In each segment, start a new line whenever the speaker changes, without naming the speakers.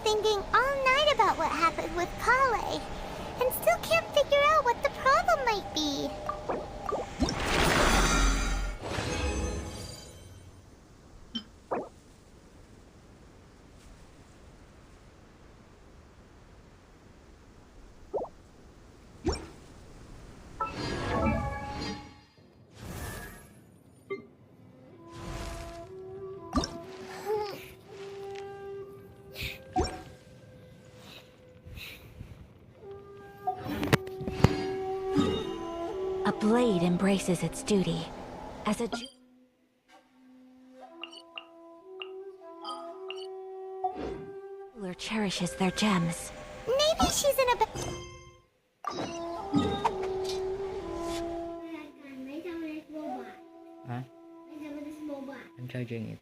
thinking all night about what happened with Kale, and still can't figure out what the problem might be.
A blade embraces its duty. As a jeweler cherishes their gems.
Maybe she's in a
Hả? Em chơi chuyên nghiệp.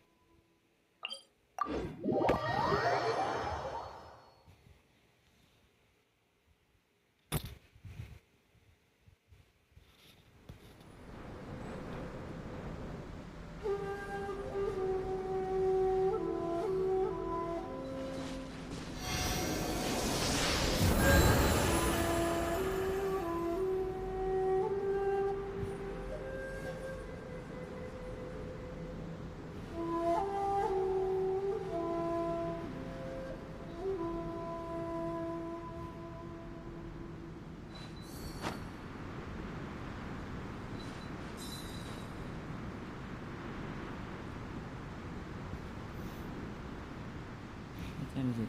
Xem gì?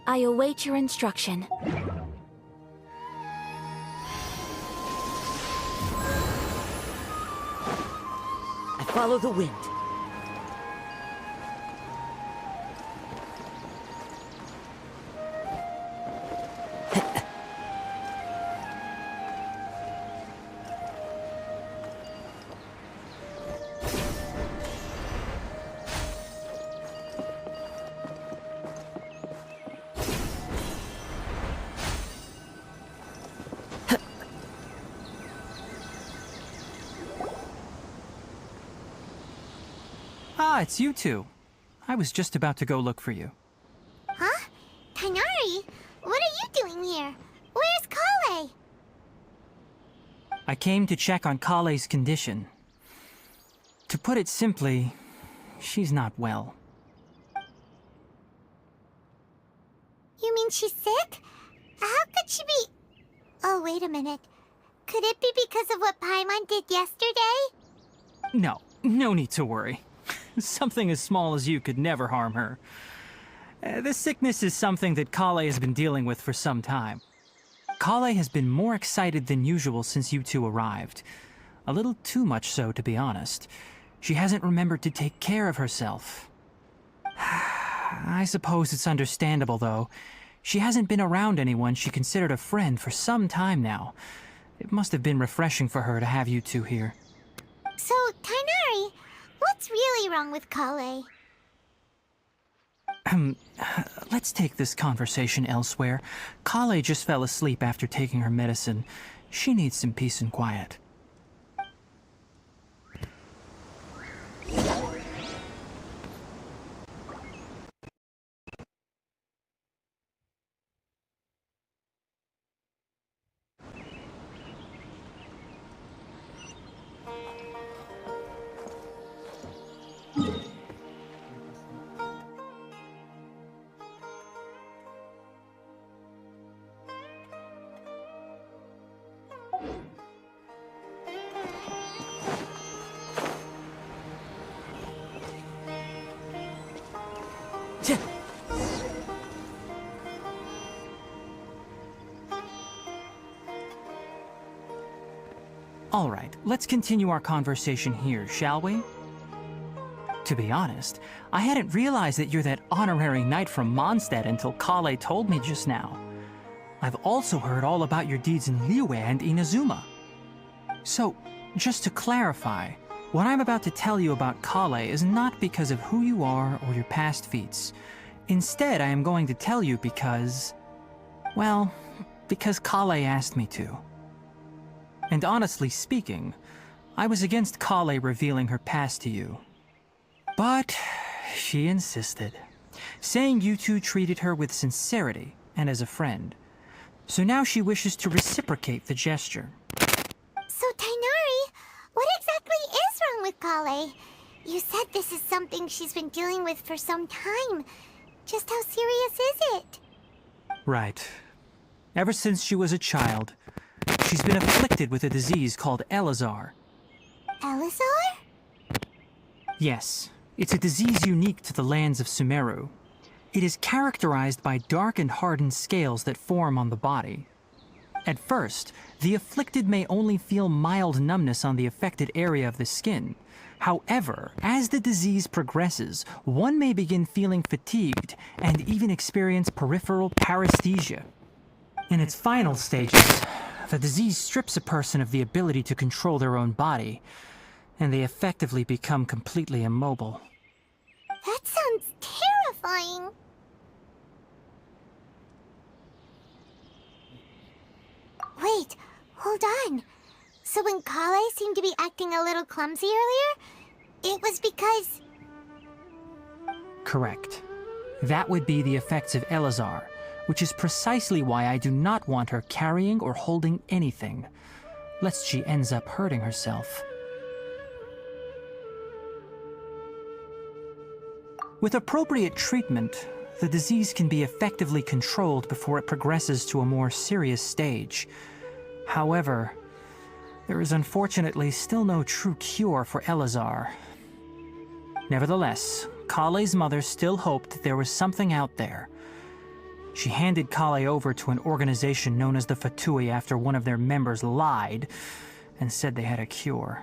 I await your instruction.
I follow the wind.
Ah, it's you two. I was just about to go look for you.
Huh? Tighnari? What are you doing here? Where's Kale?
I came to check on Kale's condition. To put it simply, she's not well.
You mean she's sick? How could she be... Oh, wait a minute. Could it be because of what Paimon did yesterday?
No need to worry. Something as small as you could never harm her. This sickness is something that Kale has been dealing with for some time. Kale has been more excited than usual since you two arrived. A little too much so, to be honest. She hasn't remembered to take care of herself. I suppose it's understandable, though. She hasn't been around anyone she considered a friend for some time now. It must have been refreshing for her to have you two here.
So, Tighnari, what's really wrong with Kale?
Let's take this conversation elsewhere. Kale just fell asleep after taking her medicine. She needs some peace and quiet. All right, let's continue our conversation here, shall we? To be honest, I hadn't realized that you're that honorary knight from Mondstadt until Kale told me just now. I've also heard all about your deeds in Liyue and Inazuma. So, just to clarify, what I'm about to tell you about Kale is not because of who you are or your past feats. Instead, I am going to tell you because... well, because Kale asked me to. And honestly speaking, I was against Kale revealing her past to you. But she insisted, saying you two treated her with sincerity and as a friend. So now she wishes to reciprocate the gesture.
So, Tainari, what exactly is wrong with Kale? You said this is something she's been dealing with for some time. Just how serious is it?
Right. Ever since she was a child, she's been afflicted with a disease called Elazar.
Elazar?
Yes, it's a disease unique to the lands of Sumeru. It is characterized by dark and hardened scales that form on the body. At first, the afflicted may only feel mild numbness on the affected area of the skin. However, as the disease progresses, one may begin feeling fatigued and even experience peripheral paresthesia. In its final stages, the disease strips a person of the ability to control their own body, and they effectively become completely immobile.
That sounds terrifying. Wait, hold on. So when Kale seemed to be acting a little clumsy earlier, it was because...
Correct. That would be the effects of Elazar, which is precisely why I do not want her carrying or holding anything, lest she ends up hurting herself. With appropriate treatment, the disease can be effectively controlled before it progresses to a more serious stage. However, there is unfortunately still no true cure for Elazar. Nevertheless, Kale's mother still hoped that there was something out there. She handed Kale over to an organization known as the Fatui after one of their members lied and said they had a cure.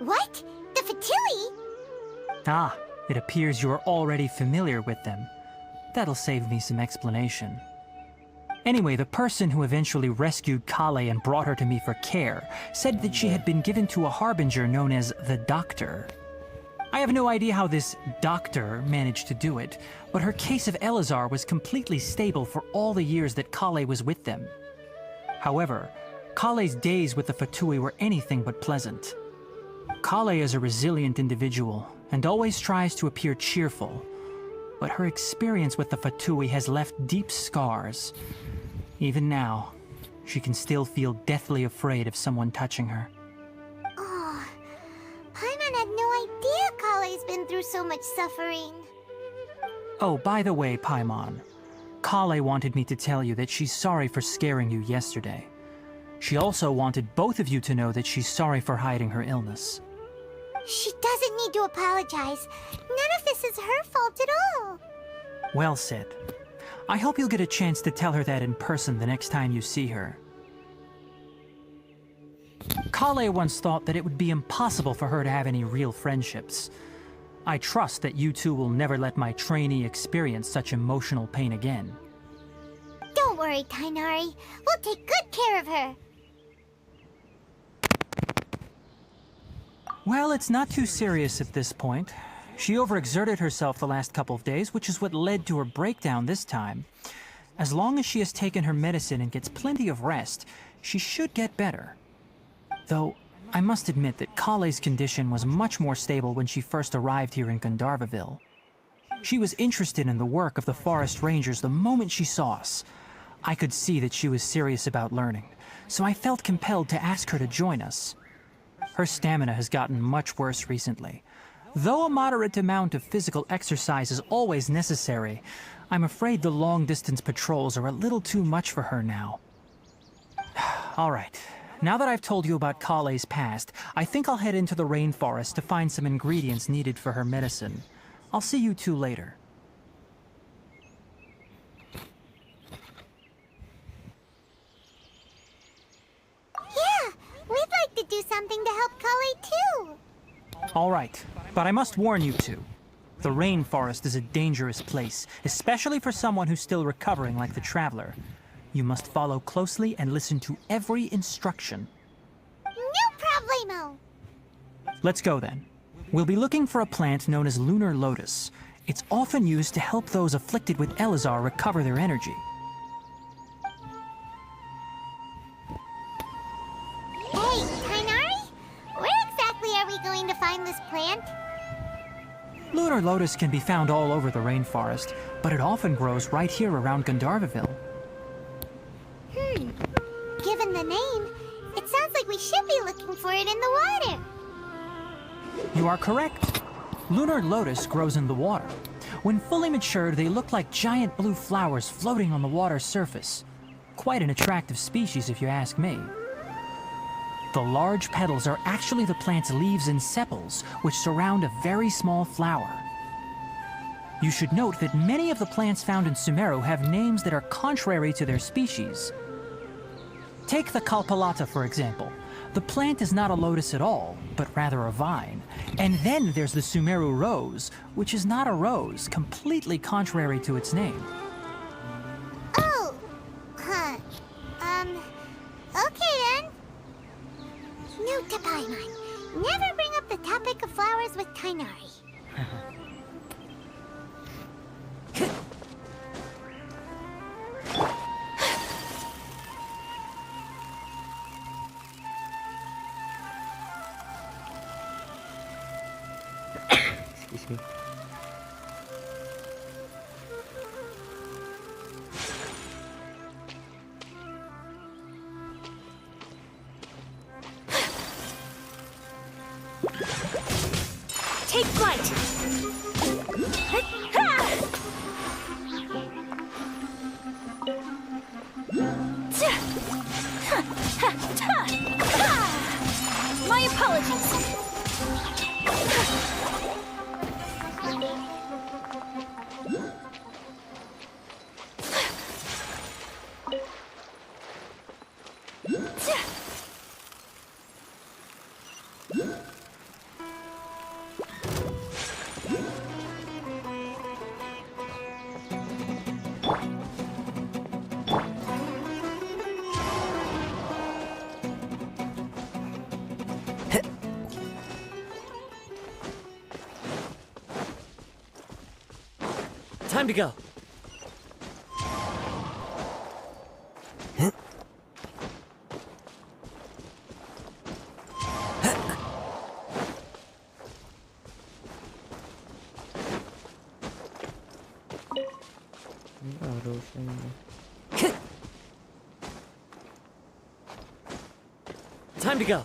What? The Fatui?
Ah, it appears you are already familiar with them. That'll save me some explanation. Anyway, the person who eventually rescued Kale and brought her to me for care said that she had been given to a harbinger known as the Doctor. I have no idea how this doctor managed to do it, but her case of Elazar was completely stable for all the years that Kale was with them. However, Kale's days with the Fatui were anything but pleasant. Kale is a resilient individual and always tries to appear cheerful, but her experience with the Fatui has left deep scars. Even now, she can still feel deathly afraid of someone touching her.
Oh, Paimon had no idea Kale's been through so much suffering.
Oh, by the way, Paimon, Kale wanted me to tell you that she's sorry for scaring you yesterday. She also wanted both of you to know that she's sorry for hiding her illness.
She doesn't need to apologize. None of this is her fault at all.
Well said. I hope you'll get a chance to tell her that in person the next time you see her. Kale once thought that it would be impossible for her to have any real friendships. I trust that you two will never let my trainee experience such emotional pain again.
Don't worry, Tainari. We'll take good care of her.
Well, it's not too serious at this point. She overexerted herself the last couple of days, which is what led to her breakdown this time. As long as she has taken her medicine and gets plenty of rest, she should get better. Though, I must admit that Kale's condition was much more stable when she first arrived here in Gandharvaville. She was interested in the work of the forest rangers the moment she saw us. I could see that she was serious about learning, so I felt compelled to ask her to join us. Her stamina has gotten much worse recently. Though a moderate amount of physical exercise is always necessary, I'm afraid the long-distance patrols are a little too much for her now. All right, now that I've told you about Kale's past, I think I'll head into the rainforest to find some ingredients needed for her medicine. I'll see you two later. All right, but I must warn you two. The rainforest is a dangerous place, especially for someone who's still recovering like the Traveler. You must follow closely and listen to every instruction.
No problemo!
Let's go then. We'll be looking for a plant known as lunar lotus. It's often used to help those afflicted with Elazar recover their energy.
Hey, Tainari? Where exactly are we going to find this plant?
Lunar lotus can be found all over the rainforest, but it often grows right here around Gandharvaville.
Given the name, it sounds like we should be looking for it in the water.
You are correct. Lunar lotus grows in the water. When fully matured, they look like giant blue flowers floating on the water's surface. Quite an attractive species, if you ask me. The large petals are actually the plant's leaves and sepals, which surround a very small flower. You should note that many of the plants found in Sumeru have names that are contrary to their species. Take the Kalpalata, for example. The plant is not a lotus at all, but rather a vine. And then there's the Sumeru rose, which is not a rose, completely contrary to its name.
Oh, huh. Okay then. Note to Paimon. Never bring up the topic of flowers with Tainari.
Excuse me.
Take flight! My apologies!
Time to go. Time to go.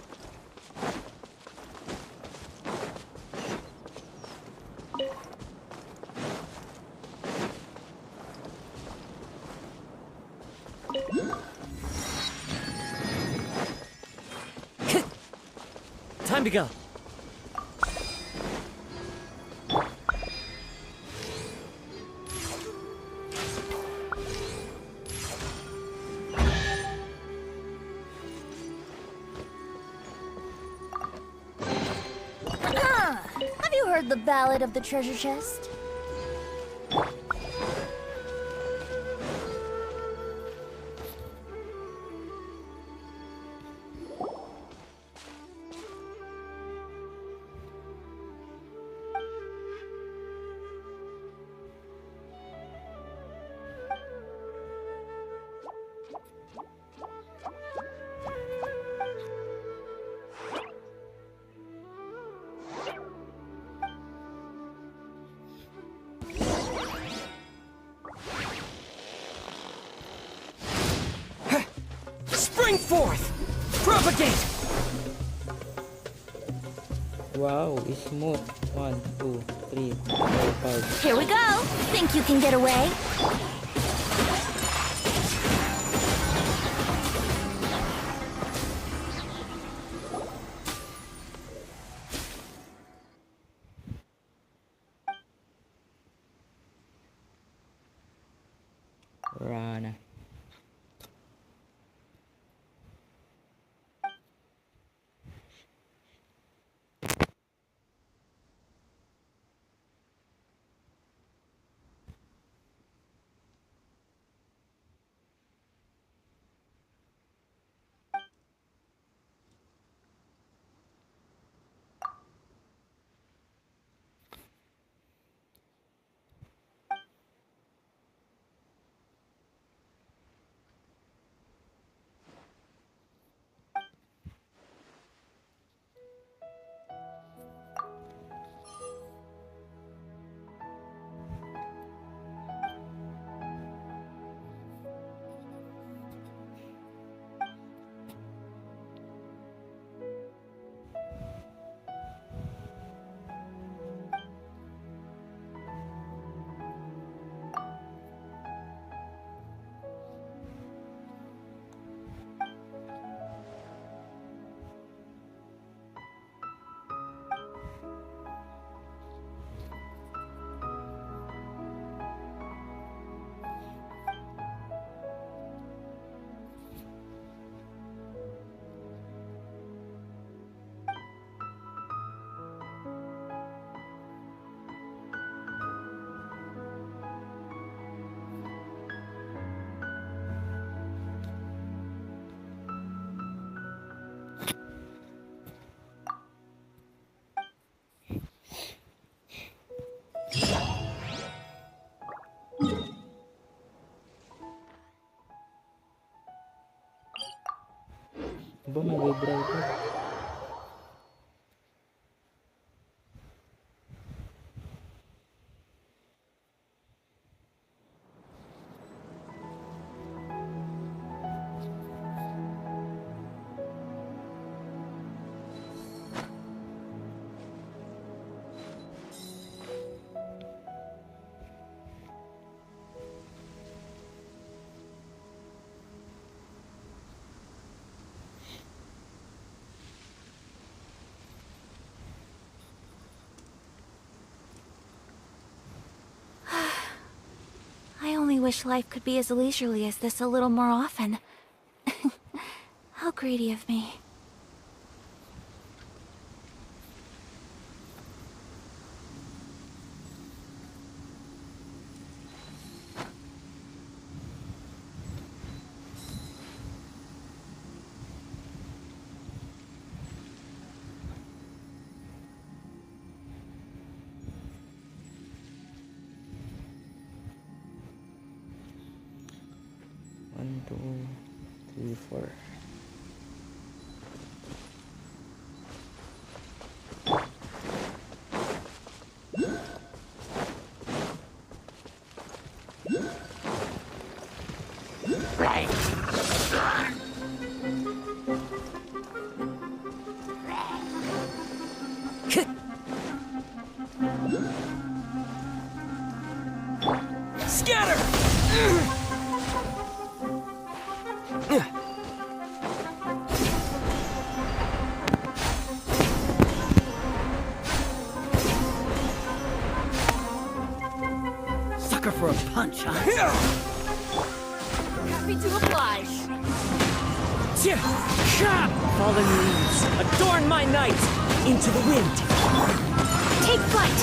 Time to go.
Have you heard the Ballad of the Treasure Chest?
Spring forth! Propagate!
Wow, smooth. 1, 2, 3, 4, 5.
Here we go! Think you can get away?
Rana. Ba, may vibrator.
I only wish life could be as leisurely as this a little more often. How greedy of me.
One, two, three, four.
Scatter! Sucker for a punch, huh?
Happy to oblige.
Fallen leaves, adorn my night! Into the wind!
Take flight!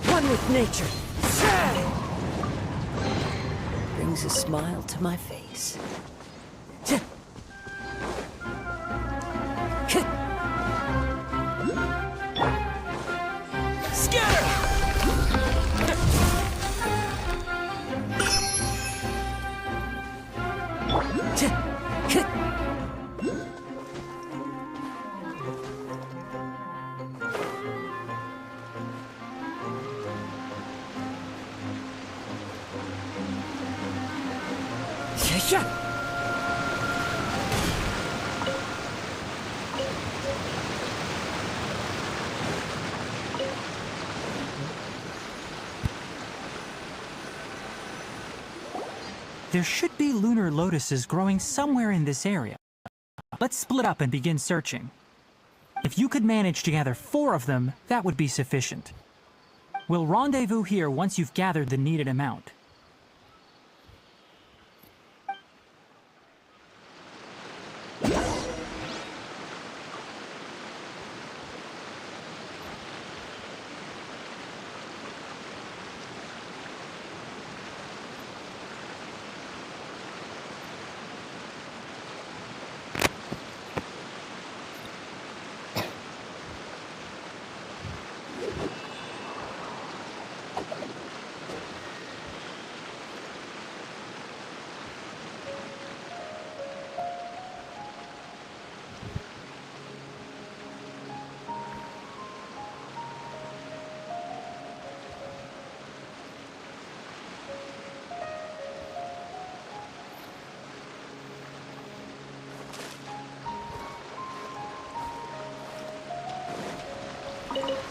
One with nature. Brings a smile to my face. Scatter!
There should be lunar lotuses growing somewhere in this area. Let's split up and begin searching. If you could manage to gather 4 of them, that would be sufficient. We'll rendezvous here once you've gathered the needed amount.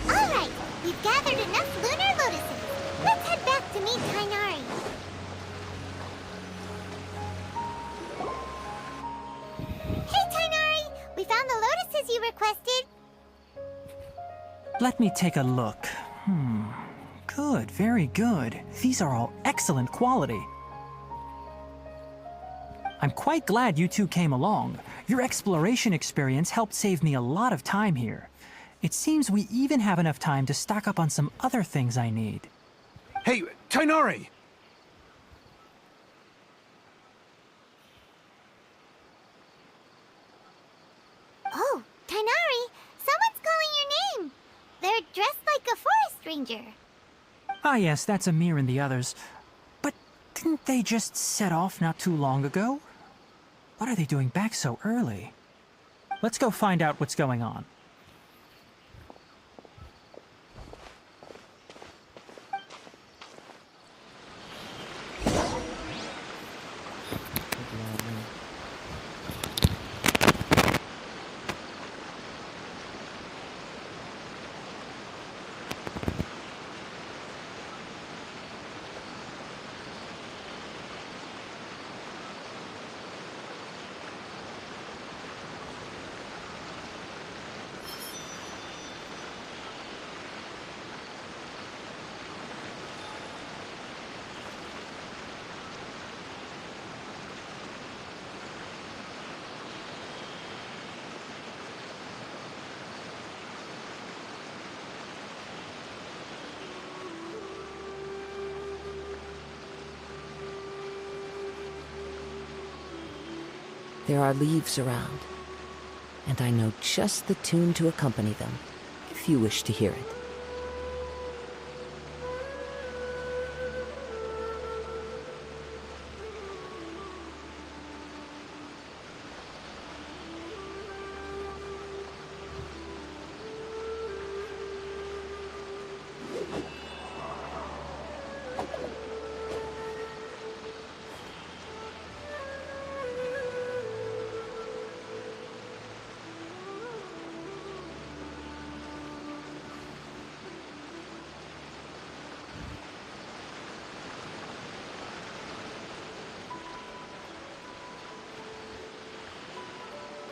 Alright, we've gathered enough lunar lotuses. Let's head back to meet Tainari. Hey Tainari, we found the lotuses you requested.
Let me take a look. Good, very good. These are all excellent quality. I'm quite glad you two came along. Your exploration experience helped save me a lot of time here. It seems we even have enough time to stock up on some other things I need.
Hey, Tainari!
Oh, Tainari, someone's calling your name. They're dressed like a forest ranger.
Ah, yes, that's Amir and the others. But didn't they just set off not too long ago? What are they doing back so early? Let's go find out what's going on.
There are leaves around, and I know just the tune to accompany them, if you wish to hear it.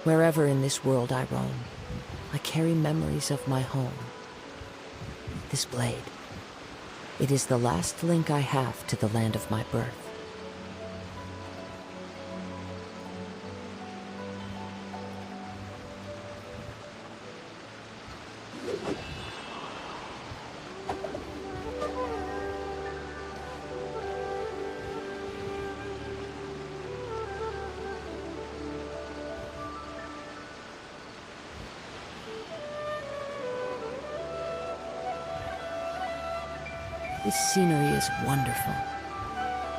Wherever in this world I roam, I carry memories of my home. This blade, it is the last link I have to the land of my birth. This scenery is wonderful.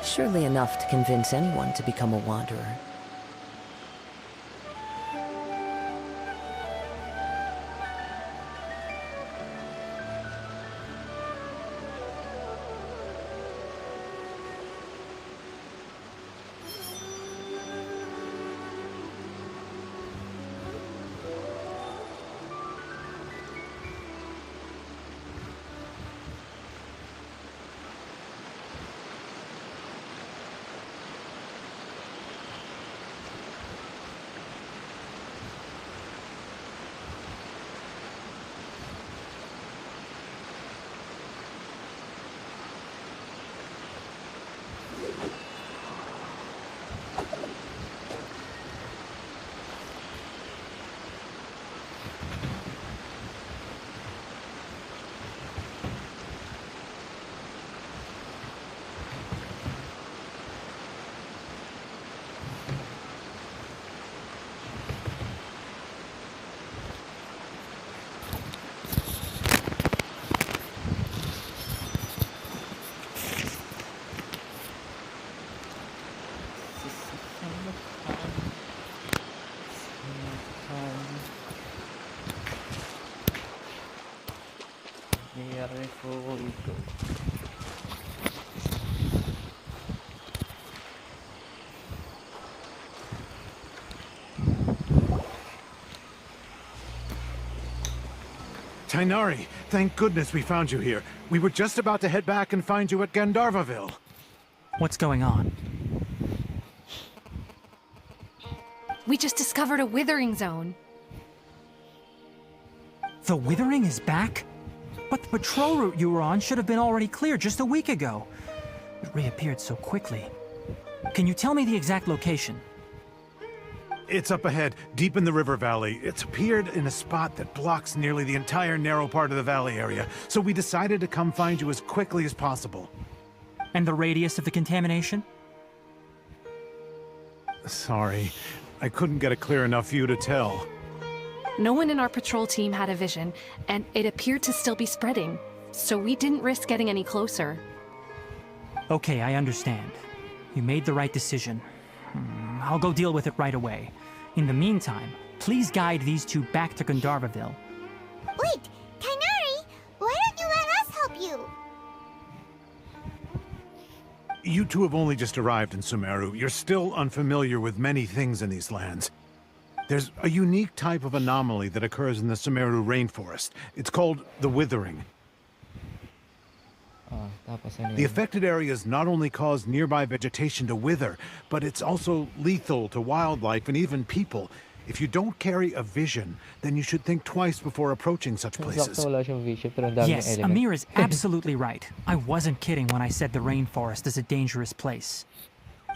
Surely enough to convince anyone to become a wanderer.
Tainari, thank goodness we found you here. We were just about to head back and find you at Gandharvaville.
What's going on?
We just discovered a withering zone.
The Withering is back? But the patrol route you were on should have been already cleared just a week ago. It reappeared so quickly. Can you tell me the exact location?
It's up ahead, deep in the river valley. It's appeared in a spot that blocks nearly the entire narrow part of the valley area, so we decided to come find you as quickly as possible.
And the radius of the contamination?
Sorry, I couldn't get a clear enough view to tell.
No one in our patrol team had a vision, and it appeared to still be spreading. so we didn't risk getting any closer.
Okay, I understand. You made the right decision. I'll go deal with it right away. In the meantime, please guide these two back to Gandharvaville.
Wait, Kainari, why don't you let us help you?
You two have only just arrived in Sumeru. You're still unfamiliar with many things in these lands. There's a unique type of anomaly that occurs in the Sumeru rainforest. It's called the withering.
Tapos ano
The
yun?
affected areas not only cause nearby vegetation to wither, but it's also lethal to wildlife and even people. If you don't carry a vision, then you should think twice before approaching such places.
Sakto wala siyang vision, pero ang dami
Yes,
ng element.
Amir is absolutely right. I wasn't kidding when I said the rainforest is a dangerous place.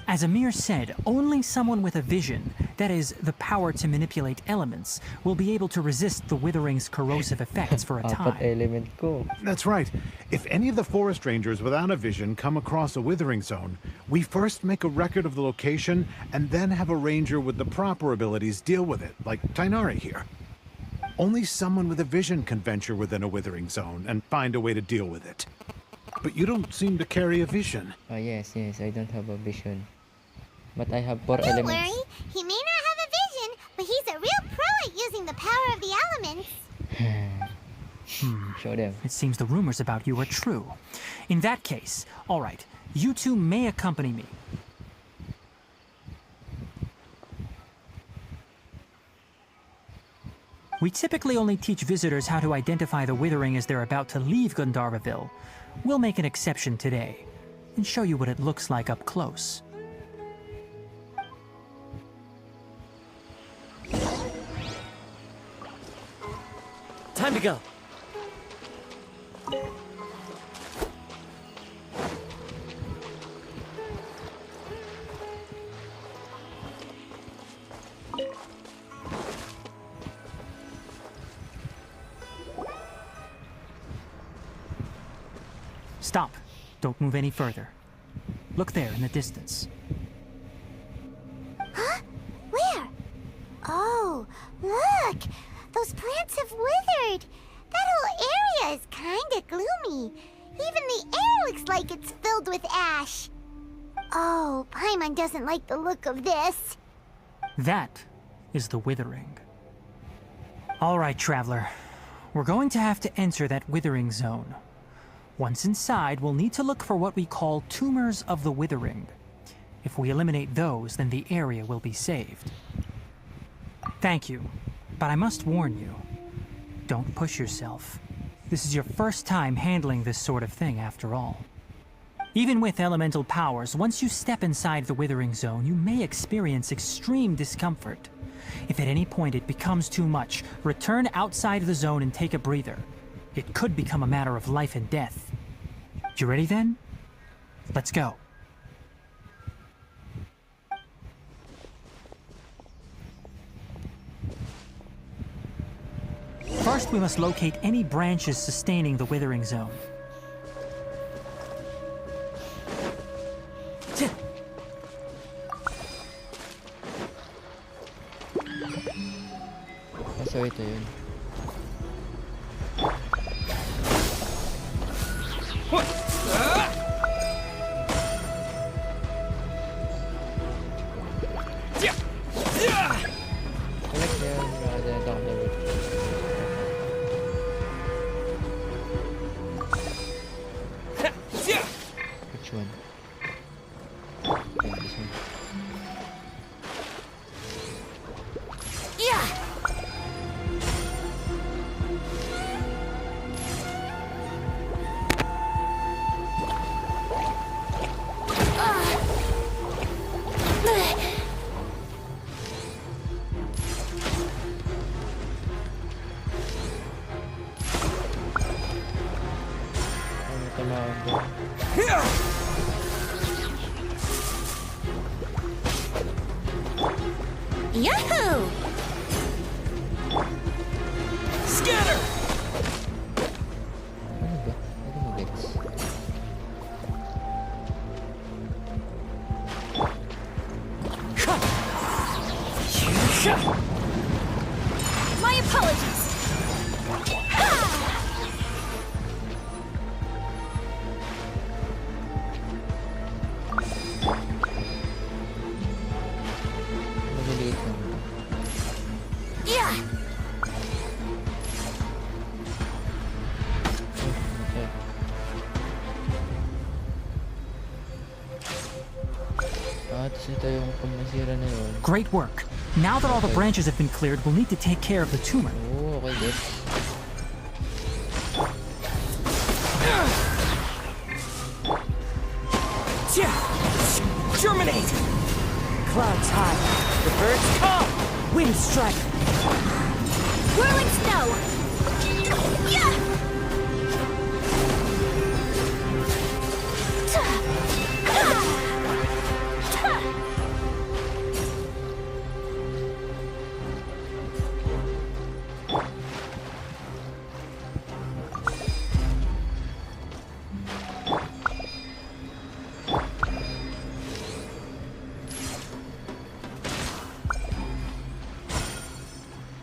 As Amir said, only someone with a vision, that is, the power to manipulate elements, will be able to resist the withering's corrosive effects for a
Apat
time.
element ko.
That's right. If any of the forest rangers without a vision come across a withering zone, we first make a record of the location and then have a ranger with the proper abilities deal with it, like Tainari here. Only someone with a vision can venture within a withering zone and find a way to deal with it. But you don't seem to carry a vision.
Yes, I don't have a vision. But I have 4
Don't
elements.
worry, he may not have a vision, but he's a real pro at using the power of the elements.
Show them.
It seems the rumors about you are true. In that case, all right, you two may accompany me. We typically only teach visitors how to identify the withering as they're about to leave Gandharvaville. We'll make an exception today and show you what it looks like up close.
Time to go.
Stop. Don't move any further. Look there in the distance.
Huh? Where? Oh, look! Those plants have withered! That whole area is kinda gloomy. Even the air looks like it's filled with ash. Oh, Paimon doesn't like the look of this.
That is the withering. All right, traveler. We're going to have to enter that withering zone. Once inside, we'll need to look for what we call tumors of the withering. If we eliminate those, then the area will be saved. Thank you, but I must warn you. Don't push yourself. This is your first time handling this sort of thing, after all. Even with elemental powers, once you step inside the withering zone, you may experience extreme discomfort. If at any point it becomes too much, return outside the zone and take a breather. It could become a matter of life and death. You ready then? Let's go. First, we must locate any branches sustaining the withering zone.
So ito yun. Collect them rather down the road. Which one? Okay, this one. Ano tamaan doon?
Yahoo!
Scatter!
Ano ba? Ano mo gets?
My apologies! Yeah.
Okay. Tapos ito yung pumasira na yun.
Great work. Now that all the branches have been cleared, we'll need to take care of the tumor.
Oo, okay, good.
Germinate! Clouds high. The birds come! Wind strike!
Whirling snow. Yeah.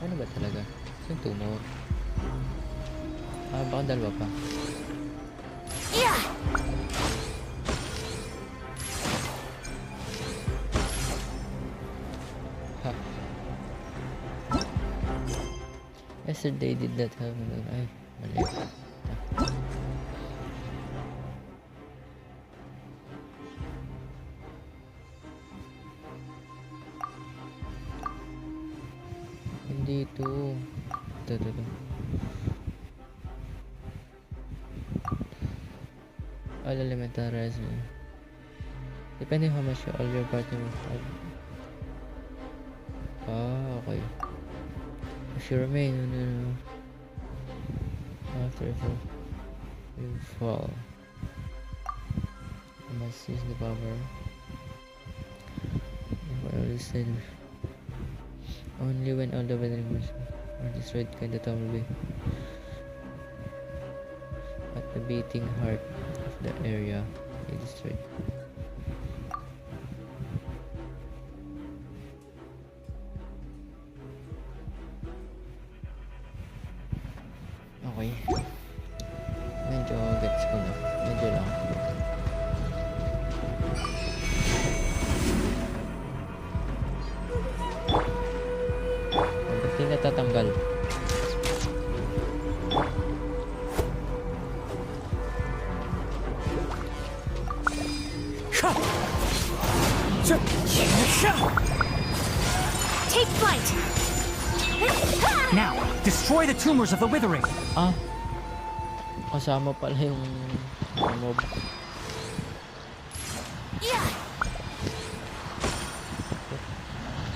Ano ba talaga? Saan tumor? Baka dalawa pa.
Yeah.
Ha. Yesterday did not have... Ay, mali. Hindi ito. Ito. All elementary resin. Depending how much all your partner will have. Ah, okay. If you remain, after you fall. You must use the power. Only when all the weathering are destroyed can the tower be at the beating heart of the area be destroyed. Okay. Medyo gets ko na. Medyo lang. Ba't di natatanggal?
Take flight.
Now, destroy the tumors of the withering.
Ah! Kasama pala yung mob.
Yeah.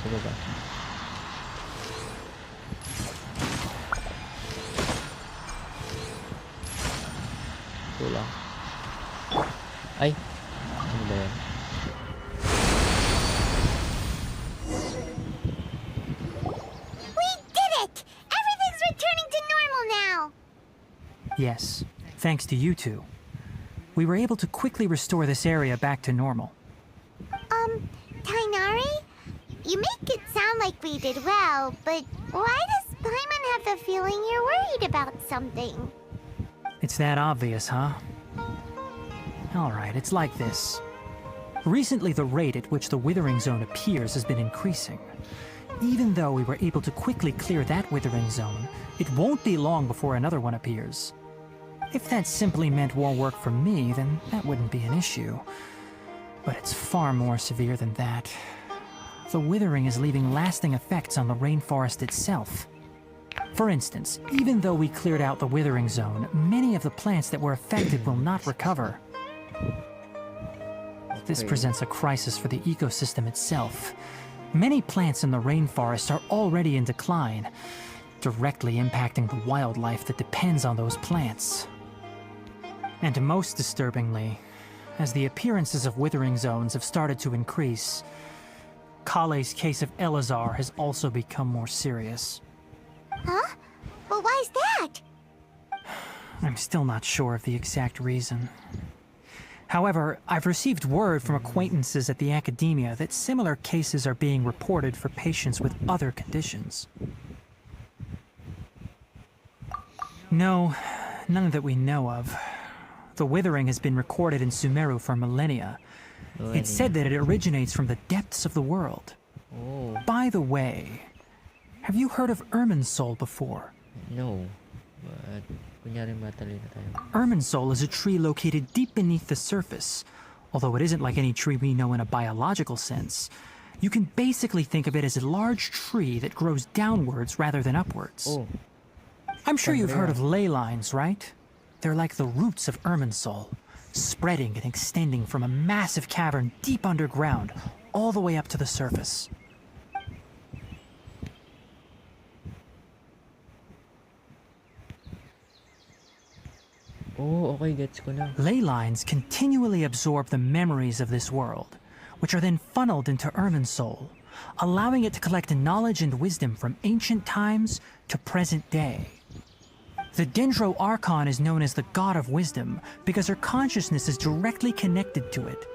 Sa baba. Ito lang. Ay! Ano ba yan?
We did it! Everything's returning to normal now!
Yes, thanks to you two. We were able to quickly restore this area back to normal.
Tainari? You make it sound like we did well, but why does Paimon have the feeling you're worried about something?
It's that obvious, huh? Alright, it's like this. Recently, the rate at which the withering zone appears has been increasing. Even though we were able to quickly clear that withering zone, it won't be long before another one appears. If that simply meant more work for me, then that wouldn't be an issue. But it's far more severe than that. The withering is leaving lasting effects on the rainforest itself. For instance, even though we cleared out the withering zone, many of the plants that were affected will not recover. This presents a crisis for the ecosystem itself. Many plants in the rainforest are already in decline, directly impacting the wildlife that depends on those plants. And most disturbingly, as the appearances of withering zones have started to increase, Kale's case of Elazar has also become more serious.
Huh? Well, why's that?
I'm still not sure of the exact reason. However, I've received word from acquaintances at the academia that similar cases are being reported for patients with other conditions. No, none that we know of. The withering has been recorded in Sumeru for millennia. It's said that it originates from the depths of the world.
Oh.
By the way, Have you heard of Irminsul before?
No. But, kunyari matalino tayo.
Irminsul is a tree located deep beneath the surface. Although it isn't like any tree we know in a biological sense. You can basically think of it as a large tree that grows downwards rather than upwards.
Oh.
I'm sure you've heard of ley lines, right? They're like the roots of Irminsul, spreading and extending from a massive cavern deep underground all the way up to the surface.
Oh, okay, gets ko na.
Ley lines continually absorb the memories of this world, which are then funneled into Irminsul, allowing it to collect knowledge and wisdom from ancient times to present day. The Dendro Archon is known as the God of Wisdom because her consciousness is directly connected to it.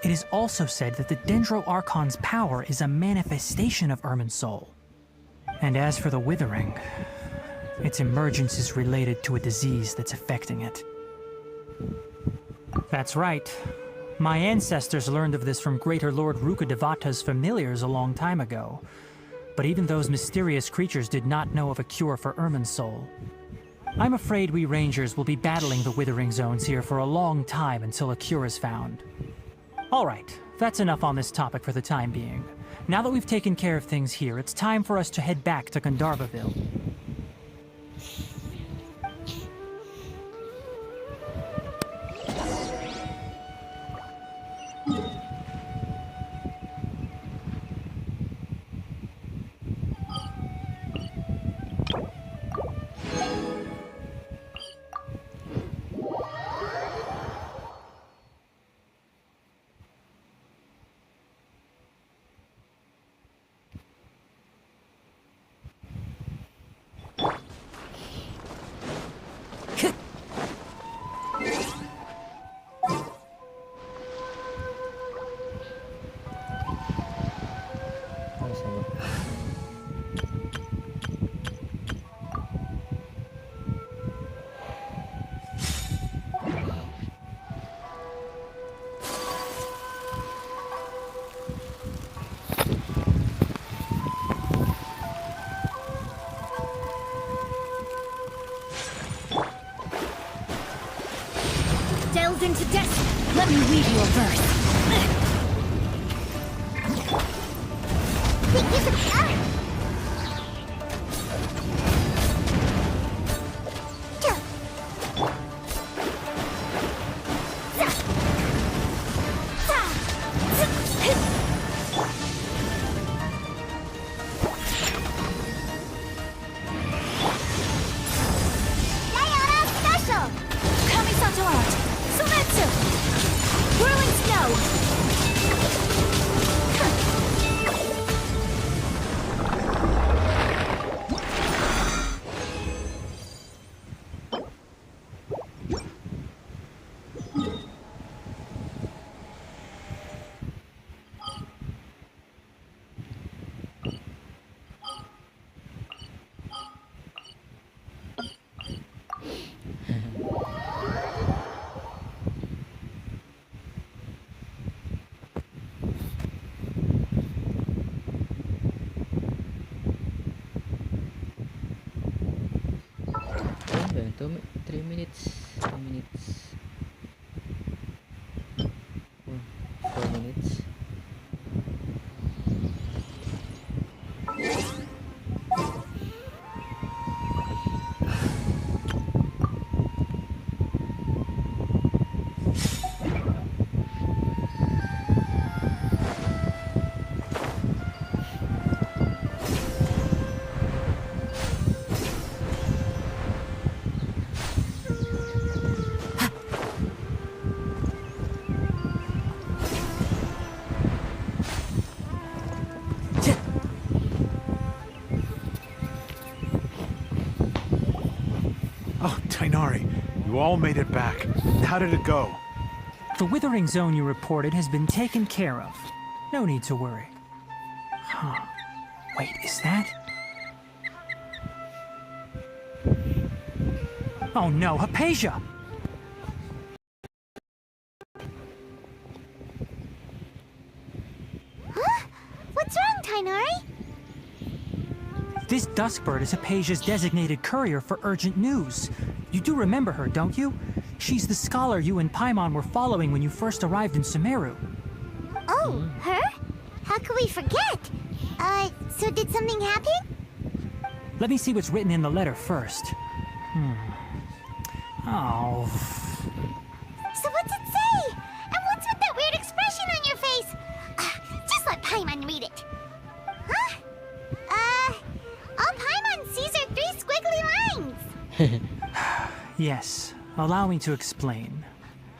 It is also said that the Dendro Archon's power is a manifestation of Irminsul. And as for the Withering, its emergence is related to a disease that's affecting it. That's right. My ancestors learned of this from Greater Lord Rukkhadevata's familiars a long time ago. But even those mysterious creatures did not know of a cure for Irminsul. I'm afraid we Rangers will be battling the Withering Zones here for a long time until a cure is found. Alright, that's enough on this topic for the time being. Now that we've taken care of things here, it's time for us to head back to Gandharvaville.
Delved into destiny. Let me read you a verse. Kamisato art. Sumeru. Whirling snow.
Okay, 3 minutes. 2 minutes. 4 minutes.
Oh, Tainari, you all made it back. How did it go?
The Withering Zone you reported has been taken care of. No need to worry. Huh. Wait, is that? Oh no, Hypatia!
Huh? What's wrong, Tainari?
This Duskbird is Hypatia's designated courier for urgent news. You do remember her, don't you? She's the scholar you and Paimon were following when you first arrived in Sumeru.
Oh, her? How could we forget? So did something happen?
Let me see what's written in the letter first. Oh.
So what's it say? And what's with that weird expression on your face? Just let Paimon read it. Huh? All Paimon sees are 3 squiggly lines.
Yes, allow me to explain.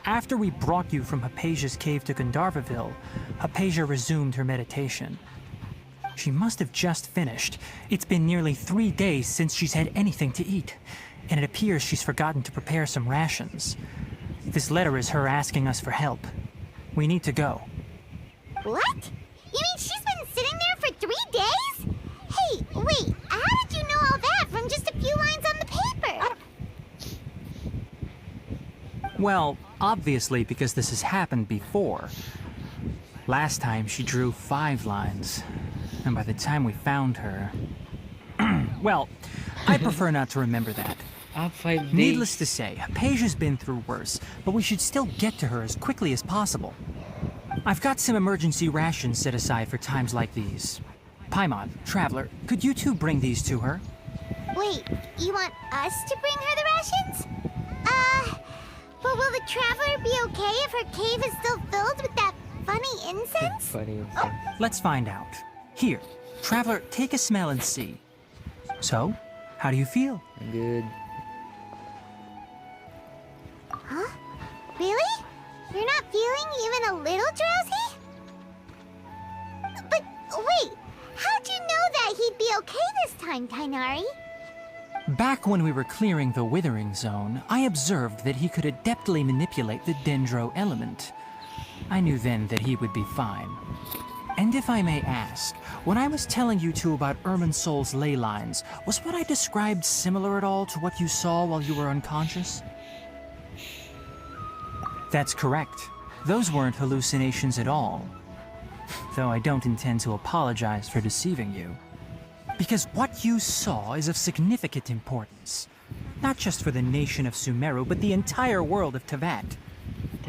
After we brought you from Hypatia's cave to Gandharvaville, Hypatia resumed her meditation. She must have just finished. It's been nearly 3 days since she's had anything to eat, and it appears she's forgotten to prepare some rations. This letter is her asking us for help. We need to go.
What? You mean she's been sitting there for 3 days? Hey, wait, how did you know all that from just a few lines on the paper?
Well, obviously because this has happened before. Last time she drew 5 lines, and by the time we found her... well, I prefer not to remember that.
5 days.
Needless to say, Hypatia's been through worse, but we should still get to her as quickly as possible. I've got some emergency rations set aside for times like these. Paimon, Traveler, could you two bring these to her?
Wait, you want us to bring her the rations? But will the Traveler be okay if her cave is still filled with that funny incense?
Funny.
Let's find out. Here, Traveler, take a smell and see. So, how do you feel?
Good.
Huh? Really? You're not feeling even a little drowsy? But wait, how'd you know that he'd be okay this time, Tainari?
Back when we were clearing the Withering Zone, I observed that he could adeptly manipulate the Dendro element. I knew then that he would be fine. And if I may ask, when I was telling you two about Irminsol's ley lines, was what I described similar at all to what you saw while you were unconscious? That's correct. Those weren't hallucinations at all. Though I don't intend to apologize for deceiving you. Because what you saw is of significant importance. Not just for the nation of Sumeru, but the entire world of Tevat.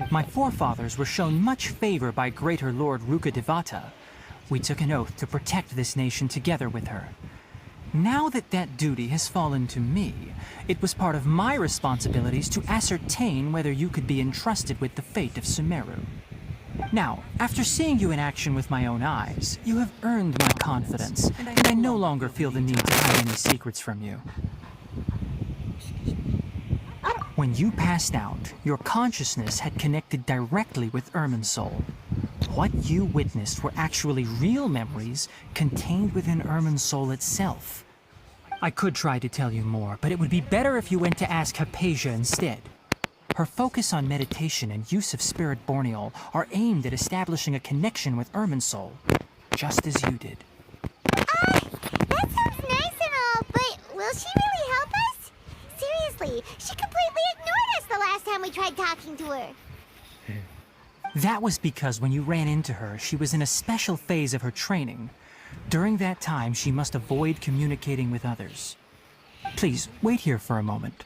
My forefathers were shown much favor by Greater Lord Rukkhadevata. We took an oath to protect this nation together with her. Now that that duty has fallen to me, it was part of my responsibilities to ascertain whether you could be entrusted with the fate of Sumeru. Now, after seeing you in action with my own eyes, you have earned my confidence, and I no longer feel the need to hide any secrets from you. When you passed out, your consciousness had connected directly with Irminsol. What you witnessed were actually real memories contained within Irminsol itself. I could try to tell you more, but it would be better if you went to ask Hypatia instead. Her focus on meditation and use of Spirit Borneol are aimed at establishing a connection with Irminsol, just as you did.
That sounds nice and all, but will she really help us? Seriously, she completely ignored us the last time we tried talking to her.
That was because when you ran into her, she was in a special phase of her training. During that time, she must avoid communicating with others. Please, wait here for a moment.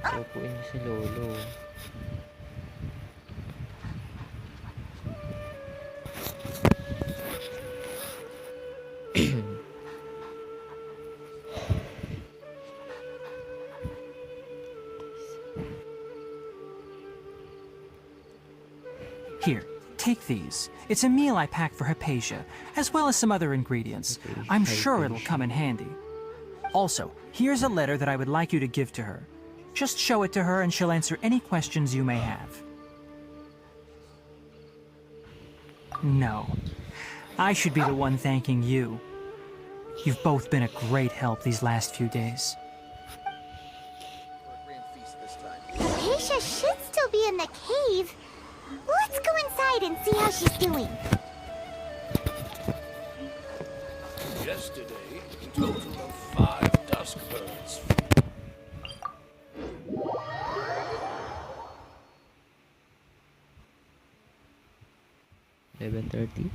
Upuin niyo si Lolo.
Here, take these. It's a meal I packed for Hypatia, as well as some other ingredients. I'm sure it'll come in handy. Also, here's a letter that I would like you to give to her. Just show it to her and she'll answer any questions you may have. No. I should be the one thanking you. You've both been a great help these last few days.
Hypatia should still be in the cave. Let's go inside and see how she's doing.
Yesterday, a total of 5 Duskbirds.
11:30.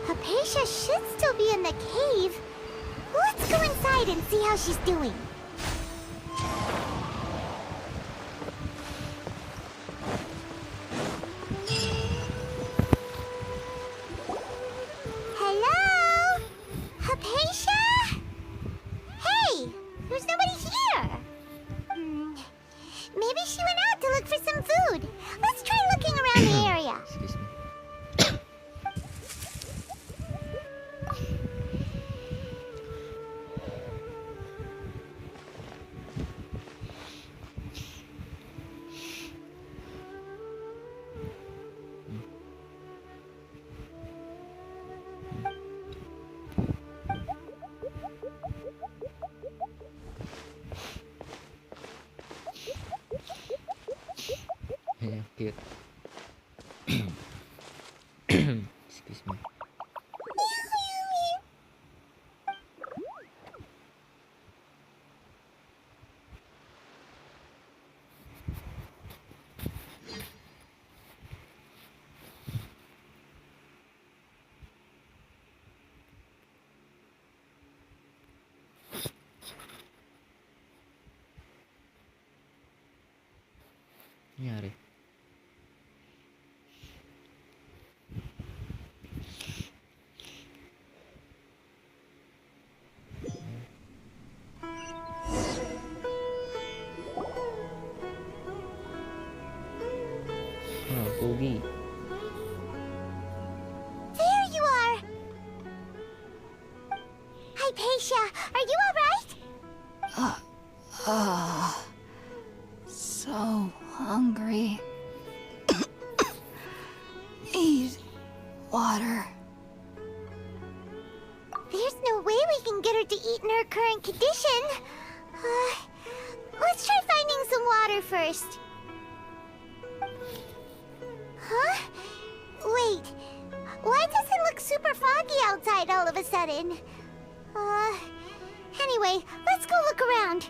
Hypatia should still be in the cave. Let's go inside and see how she's doing. Hello? Hypatia? Hey, there's nobody here. Maybe she went out to look for some food. Let's try looking around the area.
Excuse me. Yeah, cute. Excuse me. Nangyari? Pogi.
There you are! Hypatia, are you alright?
So hungry. Need water.
There's no way we can get her to eat in her current condition. Let's try finding some water first. Huh? Wait. Why does it look super foggy outside all of a sudden? Anyway, let's go look around.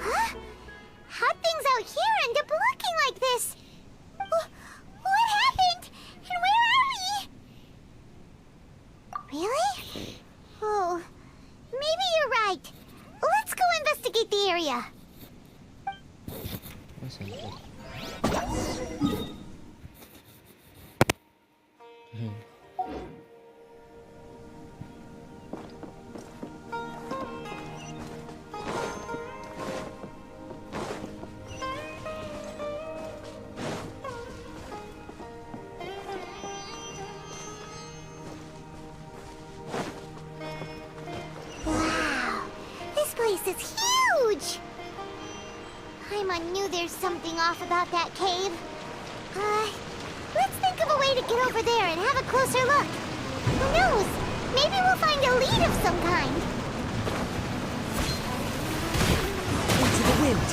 Huh? How'd things out here end up looking like this? What happened? And where are we? Really? Oh, maybe you're right. Let's go investigate the area.
What's that?
Wow, this place is huge. I knew there's something off about that cave. Let's think of a way to get over there and have a closer look. Who knows? Maybe we'll find a lead of some kind.
Into the wind.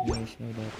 There's no doubt.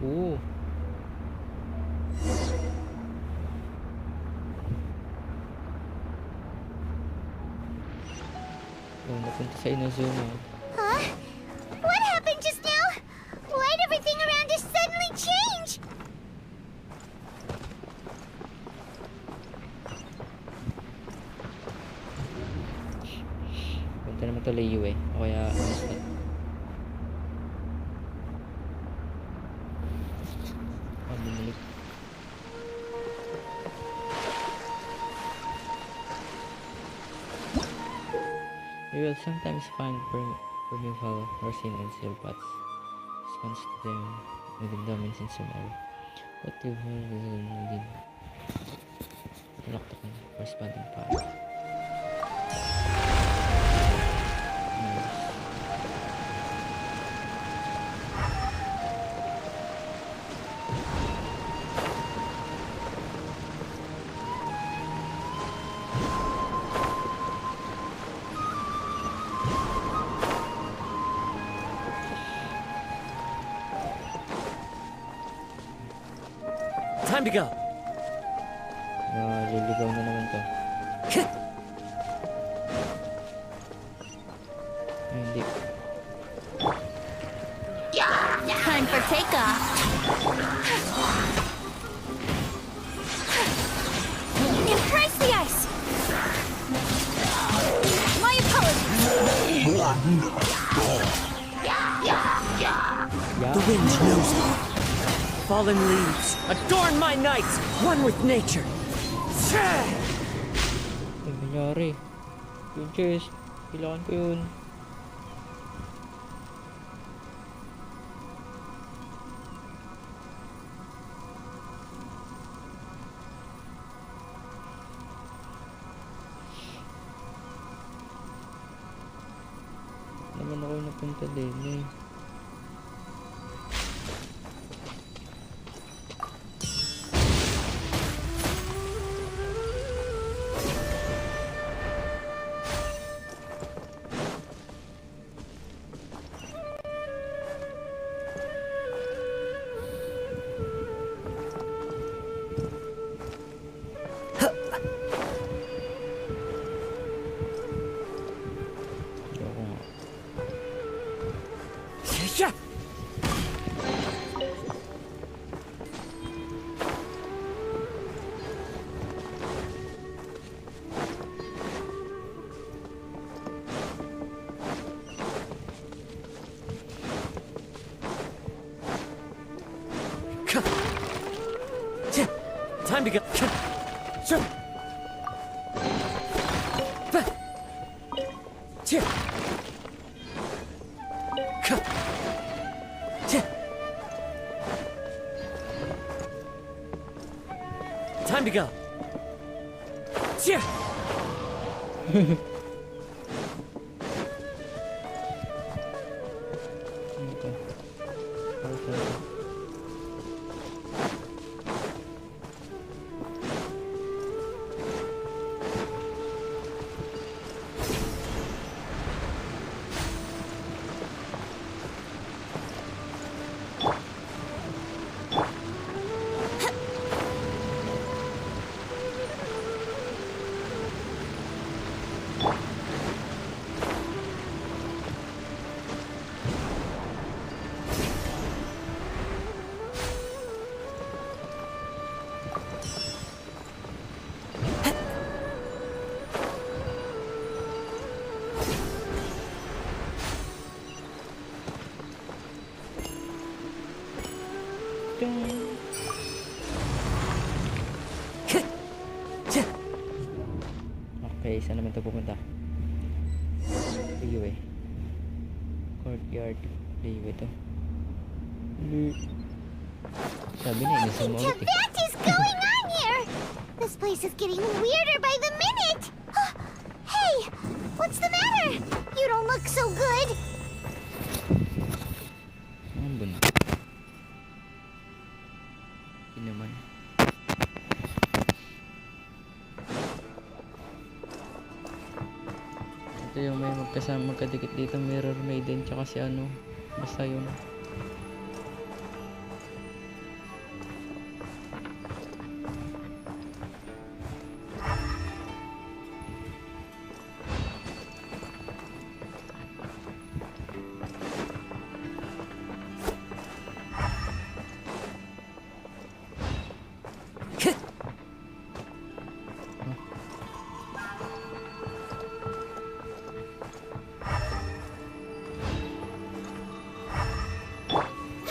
Oh. Oh, napunta sa Inazuma.
Huh? What happened just now? Why'd everything around us suddenly change?
Punta naman to Layo eh. O kaya, Amistad. Bumalik. We will sometimes find primeval resin and seal pots. Response to them within domains in Sumeru. What the hell is within locked on corresponding path? Nice.
Time to go.
Liligaw na naman to. Ay, hindi.
Time for takeoff. Embrace the ice. My apologies.
The wind knows me. Fallen leaves, adorn my nights, one with nature.
Ay, nangyari. Yung chest. Kailangan ko yun. Naman ako napunta din eh. Ayoko nga.
Yeah. Time to go. Sure. Time to go.
Ano to? Ano to? Okay, saan naman ito pupunta? Freeway. Courtyard. Freeway to. Sabi na, inisin mo
What
ulit eh.
the is going on here? This place is getting weirder by the minute. Hey, what's the matter? You don't look so good.
Ambon. Hindi naman. Ito yung may magkasama magkadikit dito, Mirror Maiden tsaka si ano, basta yun.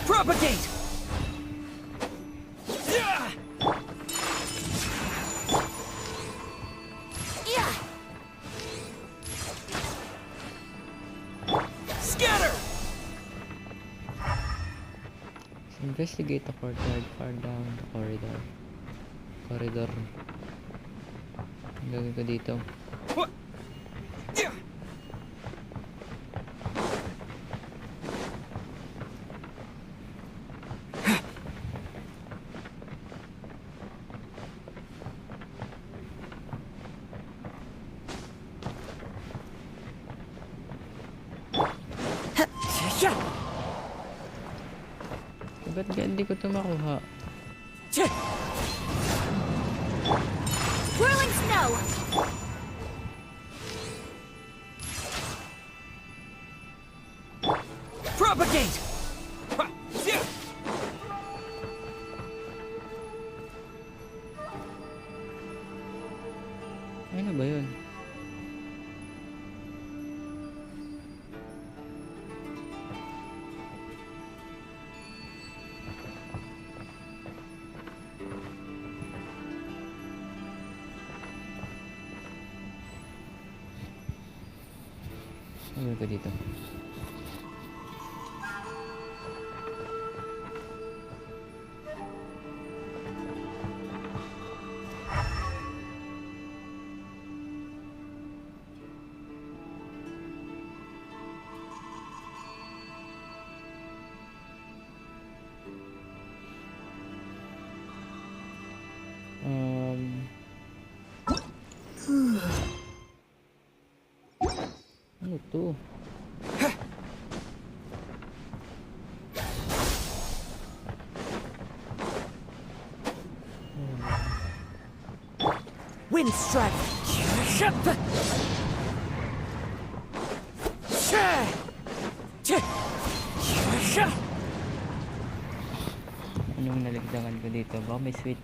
Propagate!
Investigate the courtyard far down the corridor. Ang gagawin ko dito. Ba't hindi ko ito makuha?
Whirling snow!
Propagate!
Ano ba yun? Ano ko dito? Ano to?
Wind strike!
Anong nalagdagan ko dito? Baka may switch.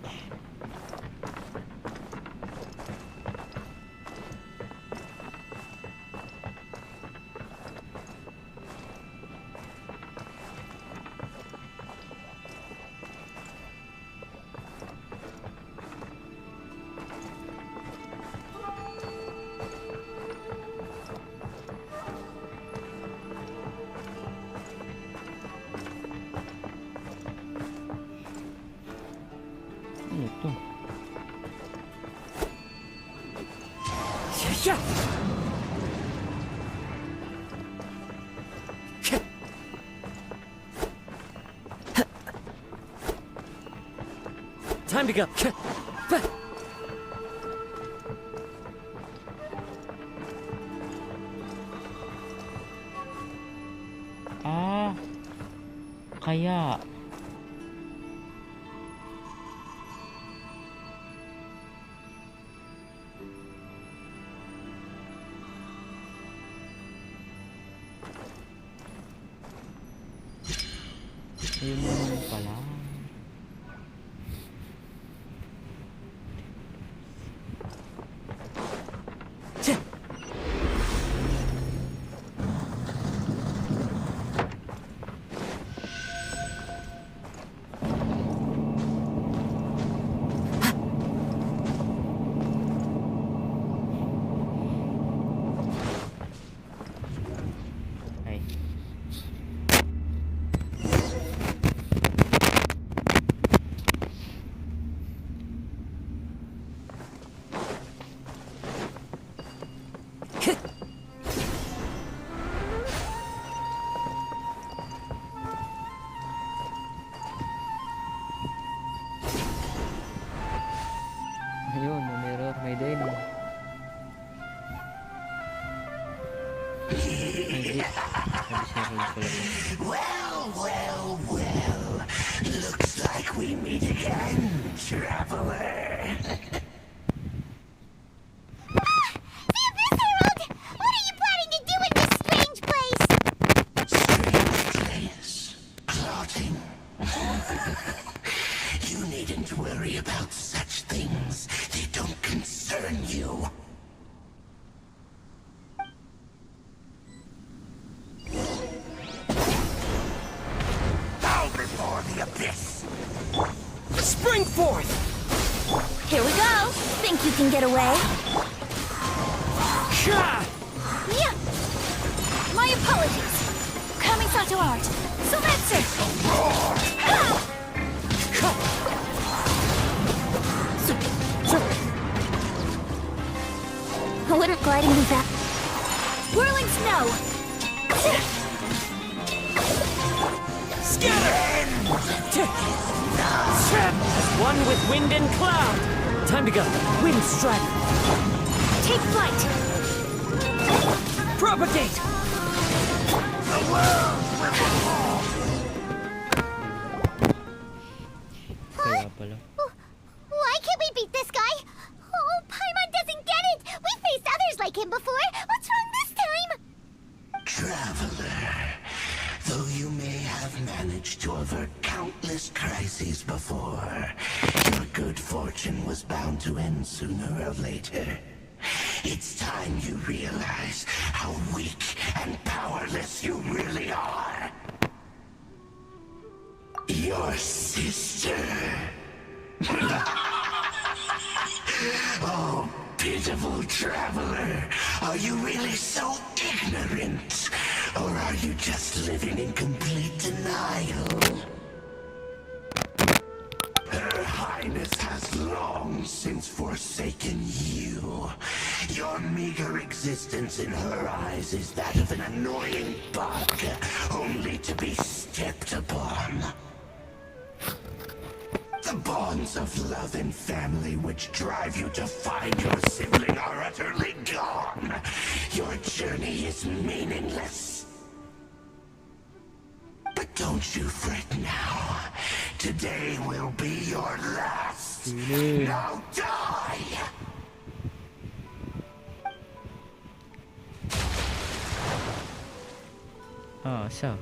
Ano to?
Time to go.
Ah, kaya yun naman pala. Ay. Ayun, may mirror, may din. Hindi. Sabi siya rin pala.
Looks like we meet again, traveler.
The Abyss Herald! What are you planning to do in this strange place?
Strange place. Clotting. You needn't worry about such things. They don't concern you. Bow before the abyss.
Spring forth!
Here we go! Think you can get away?
Sha!
Yeah! My apologies! Kamisato art! Sumetsu! Water gliding me back. Whirling snow!
Scatter! As one with wind and cloud! Time to go. Wind strike.
Take flight!
Propagate!
Kaya pala.
Why can't we beat this guy? Oh, Paimon doesn't get it! We faced others like him before! What's wrong this time?
Traveler, though you may have managed to avert countless crises before, your good fortune was bound to end sooner or later. It's time you realize how weak and powerless you really are. Your sister. Oh, pitiful traveler. Are you really so ignorant? Or are you just living in complete denial? Her Highness has long since forsaken you. Your meager existence in her eyes is that of an annoying bug, only to be stepped upon. The bonds of love and family which drive you to find your sibling are utterly gone. Your journey is meaningless. But don't you fret now. Today will be your last. Now die!
Ah, so.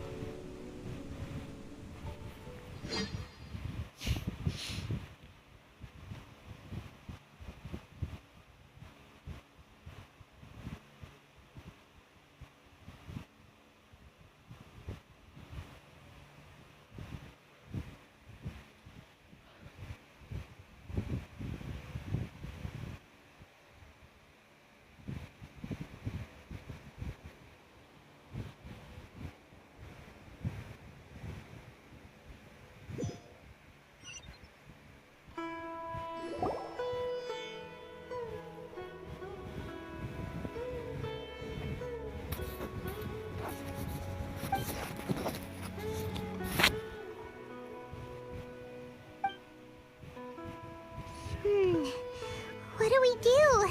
What do we do?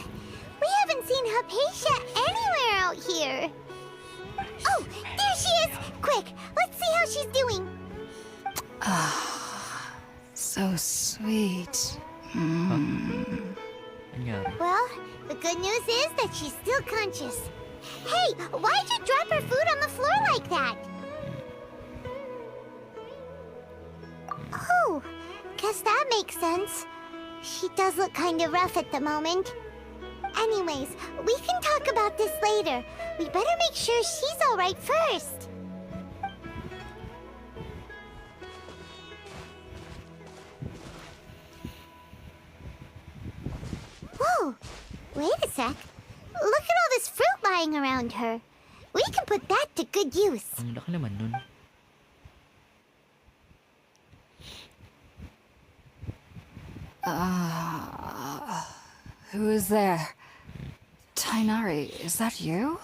We haven't seen Hypatia anywhere out here. Oh, there she is! Quick, let's see how she's doing.
So sweet.
Nangyari.
Well, the good news is that she's still conscious. Hey, why'd you drop her food on the floor like that? Oh, guess that makes sense. She does look kind of rough at the moment. Anyways, we can talk about this later. We better make sure she's all right first. Whoa, wait a sec. Look at all this fruit lying around her. We can put that to good use.
Ang laki naman nun.
Who is there? Tainari, is that you?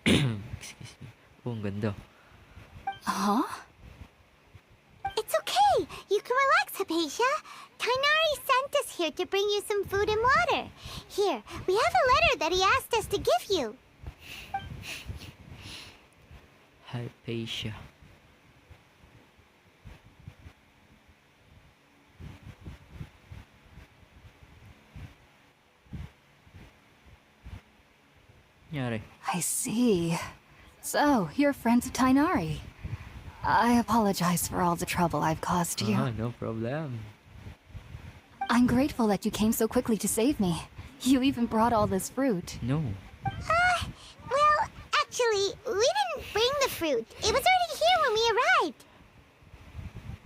Excuse me. Oh, ang ganda.
Huh?
It's okay. You can relax, Hypatia. Tainari sent us here to bring you some food and water. Here, we have a letter that he asked us to give you.
Hypatia. Nangyari.
I see. So, you're friends of Tainari. I apologize for all the trouble I've caused you.
No problem.
I'm grateful that you came so quickly to save me. You even brought all this fruit.
No.
Well, actually, we didn't bring the fruit. It was already here when we arrived.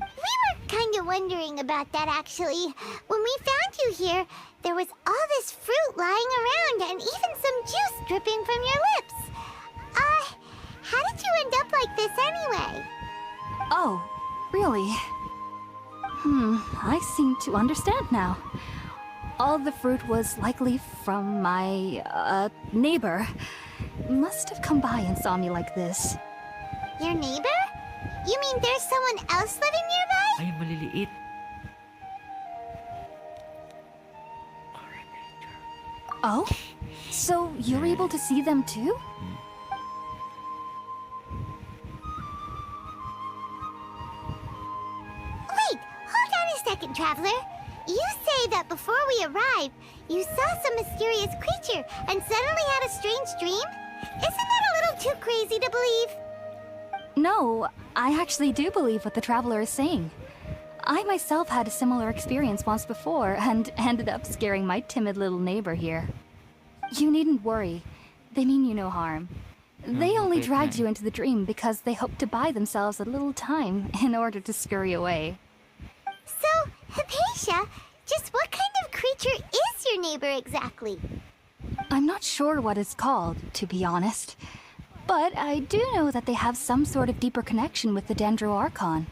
We were kinda wondering about that, actually. When we found you here, there was all this fruit lying around and even some juice dripping from your lips. How did you end up like this anyway?
Oh, really? I seem to understand now. All the fruit was likely from my, neighbor. Must have come by and saw me like this.
Your neighbor? You mean there's someone else living nearby?
Ay, maliliit.
Oh? So you're able to see them too?
Wait, hold on a second, Traveler. You say that before we arrived, you saw some mysterious creature and suddenly had a strange dream? Isn't that a little too crazy to believe?
No, I actually do believe what the Traveler is saying. I myself had a similar experience once before and ended up scaring my timid little neighbor here. You needn't worry. They mean you no harm. They only dragged you into the dream because they hoped to buy themselves a little time in order to scurry away.
So, Hypatia, just what kind of creature is your neighbor exactly?
I'm not sure what it's called, to be honest. But I do know that they have some sort of deeper connection with the Dendro Archon.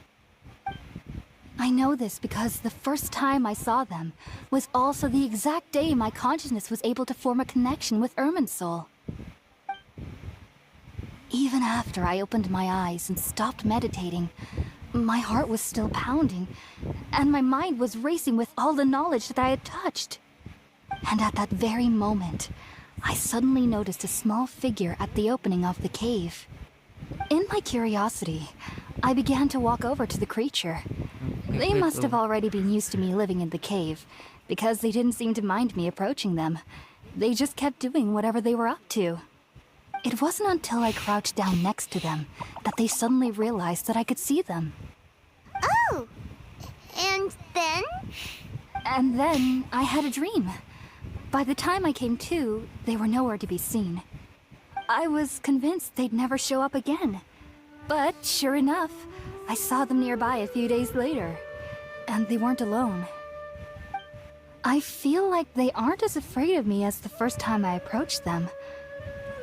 I know this because the first time I saw them was also the exact day my consciousness was able to form a connection with Irminsul. Even after I opened my eyes and stopped meditating, my heart was still pounding, and my mind was racing with all the knowledge that I had touched. And at that very moment, I suddenly noticed a small figure at the opening of the cave. In my curiosity, I began to walk over to the creature. They must have already been used to me living in the cave, because they didn't seem to mind me approaching them. They just kept doing whatever they were up to. It wasn't until I crouched down next to them that they suddenly realized that I could see them.
Oh! And then?
And then I had a dream. By the time I came to, they were nowhere to be seen. I was convinced they'd never show up again. But sure enough, I saw them nearby a few days later. And they weren't alone. I feel like they aren't as afraid of me as the first time I approached them.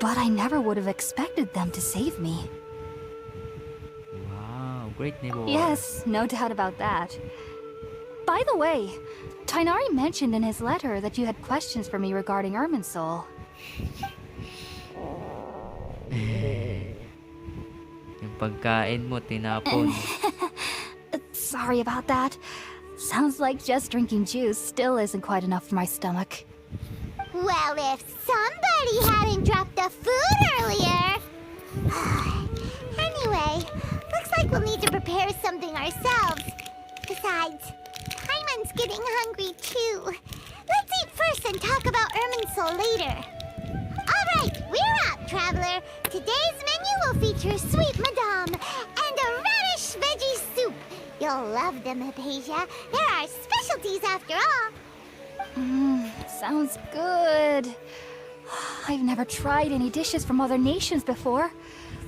But I never would have expected them to save me.
Wow, great neighbor.
Yes, no doubt about that. By the way, Tighnari mentioned in his letter that you had questions for me regarding Irminsul.
Yung pagkain mo, tinapon.
Sorry about that. Sounds like just drinking juice still isn't quite enough for my stomach.
Well, if somebody hadn't dropped the food earlier... Anyway, looks like we'll need to prepare something ourselves. Besides, Paimon's getting hungry too. Let's eat first and talk about Irminsul later. Alright, we're out, Traveler. Today's menu will feature sweet madame and a radish veggie soup. You'll love them, Hypatia. They're our specialties after all.
Sounds good. I've never tried any dishes from other nations before.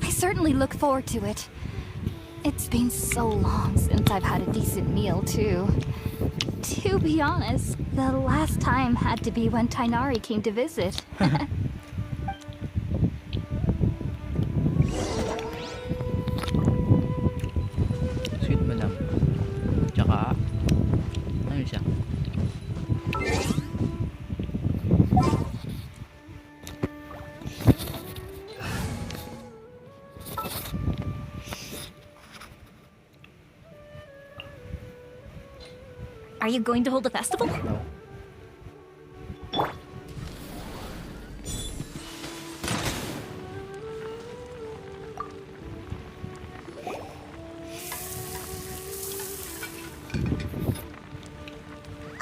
I certainly look forward to it. It's been so long since I've had a decent meal, too. To be honest, the last time had to be when Tighnari came to visit.
Sweet madam. Tsaka, ano siya?
Are you going to hold a festival?
No.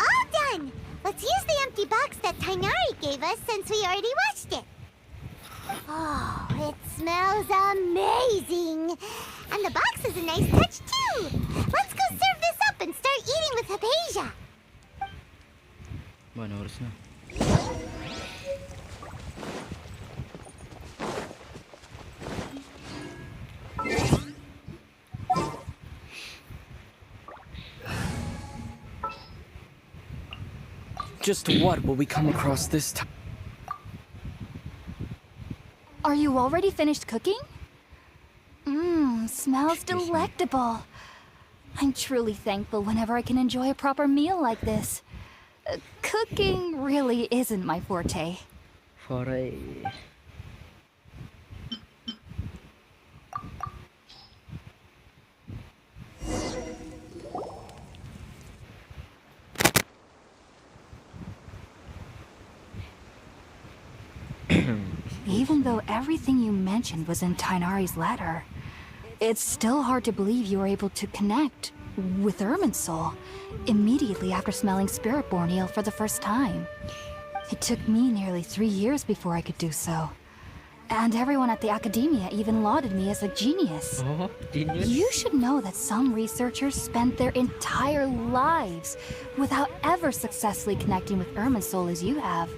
All done! Let's use the empty box that Tighnari gave us since we already washed it. Oh, it smells amazing! And the box is a nice touch too! Let's go serve this up and start eating with Hypatia!
Ba, ano oras na?
Just what will we come across this time?
Are you already finished cooking? Mmm, smells delectable. I'm truly thankful whenever I can enjoy a proper meal like this. Cooking really isn't my forte.
Foray.
Even though everything you mentioned was in Tainari's letter, it's still hard to believe you were able to connect with Irminsul immediately after smelling Spiritborn eel for the first time. It took me nearly 3 years before I could do so. And everyone at the academia even lauded me as a genius.
Oh, genius.
You should know that some researchers spend their entire lives without ever successfully connecting with Irminsul as you have.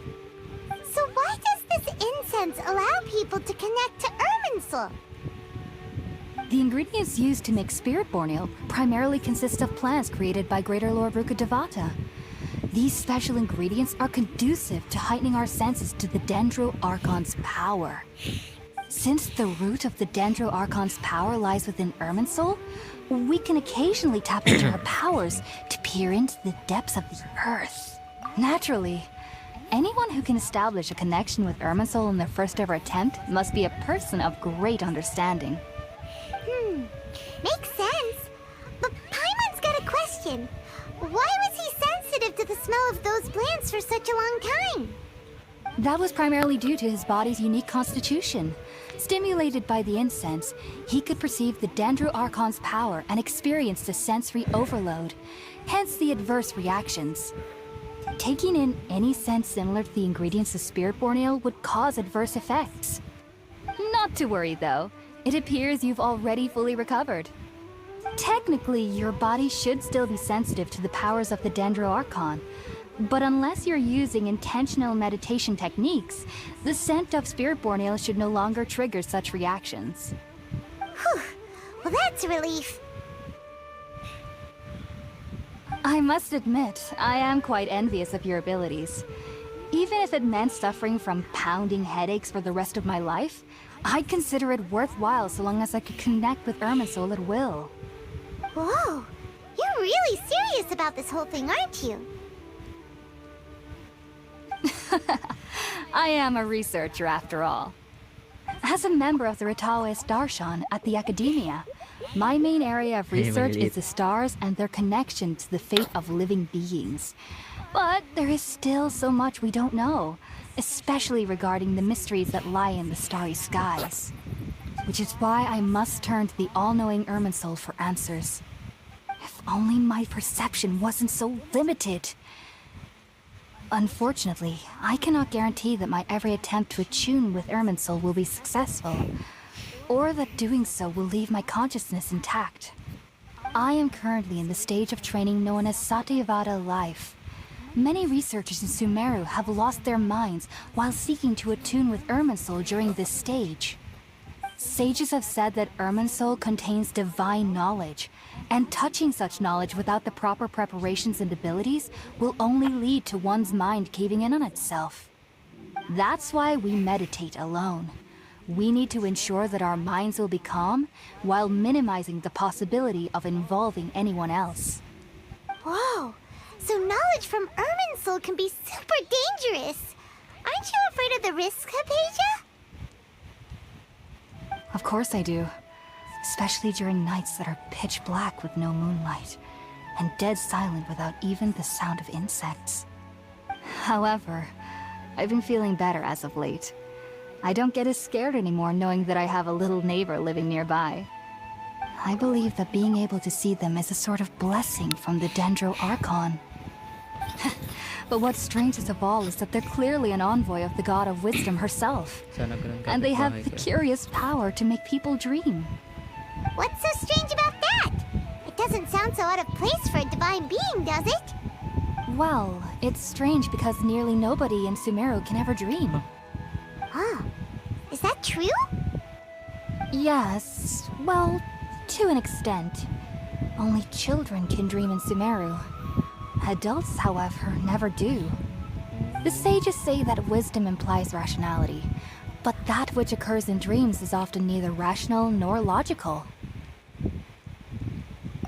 So why does this incense allow people to connect to Irminsul?
The ingredients used to make Spiritborn eel primarily consist of plants created by Greater Lord Rukkhadevata. These special ingredients are conducive to heightening our senses to the Dendro Archon's power. Since the root of the Dendro Archon's power lies within Irminsul, we can occasionally tap into her powers to peer into the depths of the earth. Naturally, anyone who can establish a connection with Irminsul in their first ever attempt must be a person of great understanding.
Makes sense. But Paimon's got a question. Why was he sensitive to the smell of those plants for such a long time?
That was primarily due to his body's unique constitution. Stimulated by the incense, he could perceive the Dendro Archon's power and experience the sensory overload, hence the adverse reactions. Taking in any scent similar to the ingredients of Spiritborn eel would cause adverse effects. Not to worry though, it appears you've already fully recovered. Technically, your body should still be sensitive to the powers of the Dendro Archon, but unless you're using intentional meditation techniques, the scent of Spiritborn eel should no longer trigger such reactions.
Whew. Well, that's a relief.
I must admit, I am quite envious of your abilities. Even if it meant suffering from pounding headaches for the rest of my life, I'd consider it worthwhile so long as I could connect with Irminsul at will.
Whoa. You're really serious about this whole thing, aren't you?
I am a researcher after all. As a member of the Ritaoist Darshan at the Academia, my main area of research is the stars and their connection to the fate of living beings. But there is still so much we don't know, especially regarding the mysteries that lie in the starry skies. Which is why I must turn to the all-knowing Irminsul for answers. If only my perception wasn't so limited. Unfortunately, I cannot guarantee that my every attempt to attune with Irminsul will be successful, or that doing so will leave my consciousness intact. I am currently in the stage of training known as Satyavada life. Many researchers in Sumeru have lost their minds while seeking to attune with Irminsul during this stage. Sages have said that Irminsul contains divine knowledge, and touching such knowledge without the proper preparations and abilities will only lead to one's mind caving in on itself. That's why we meditate alone. We need to ensure that our minds will be calm while minimizing the possibility of involving anyone else.
Whoa. So knowledge from Irminsul can be super dangerous. Aren't you afraid of the risks, Hypatia?
Of course I do. Especially during nights that are pitch black with no moonlight, and dead silent without even the sound of insects. However, I've been feeling better as of late. I don't get as scared anymore knowing that I have a little neighbor living nearby. I believe that being able to see them is a sort of blessing from the Dendro Archon. But what's strangest of all is that they're clearly an envoy of the God of Wisdom herself. And they have the curious power to make people dream.
What's so strange about that? It doesn't sound so out of place for a divine being, does it?
Well, it's strange because nearly nobody in Sumeru can ever dream.
Huh. Is that true?
Yes, well, to an extent. Only children can dream in Sumeru. Adults, however, never do. The sages say that wisdom implies rationality, but that which occurs in dreams is often neither rational nor logical.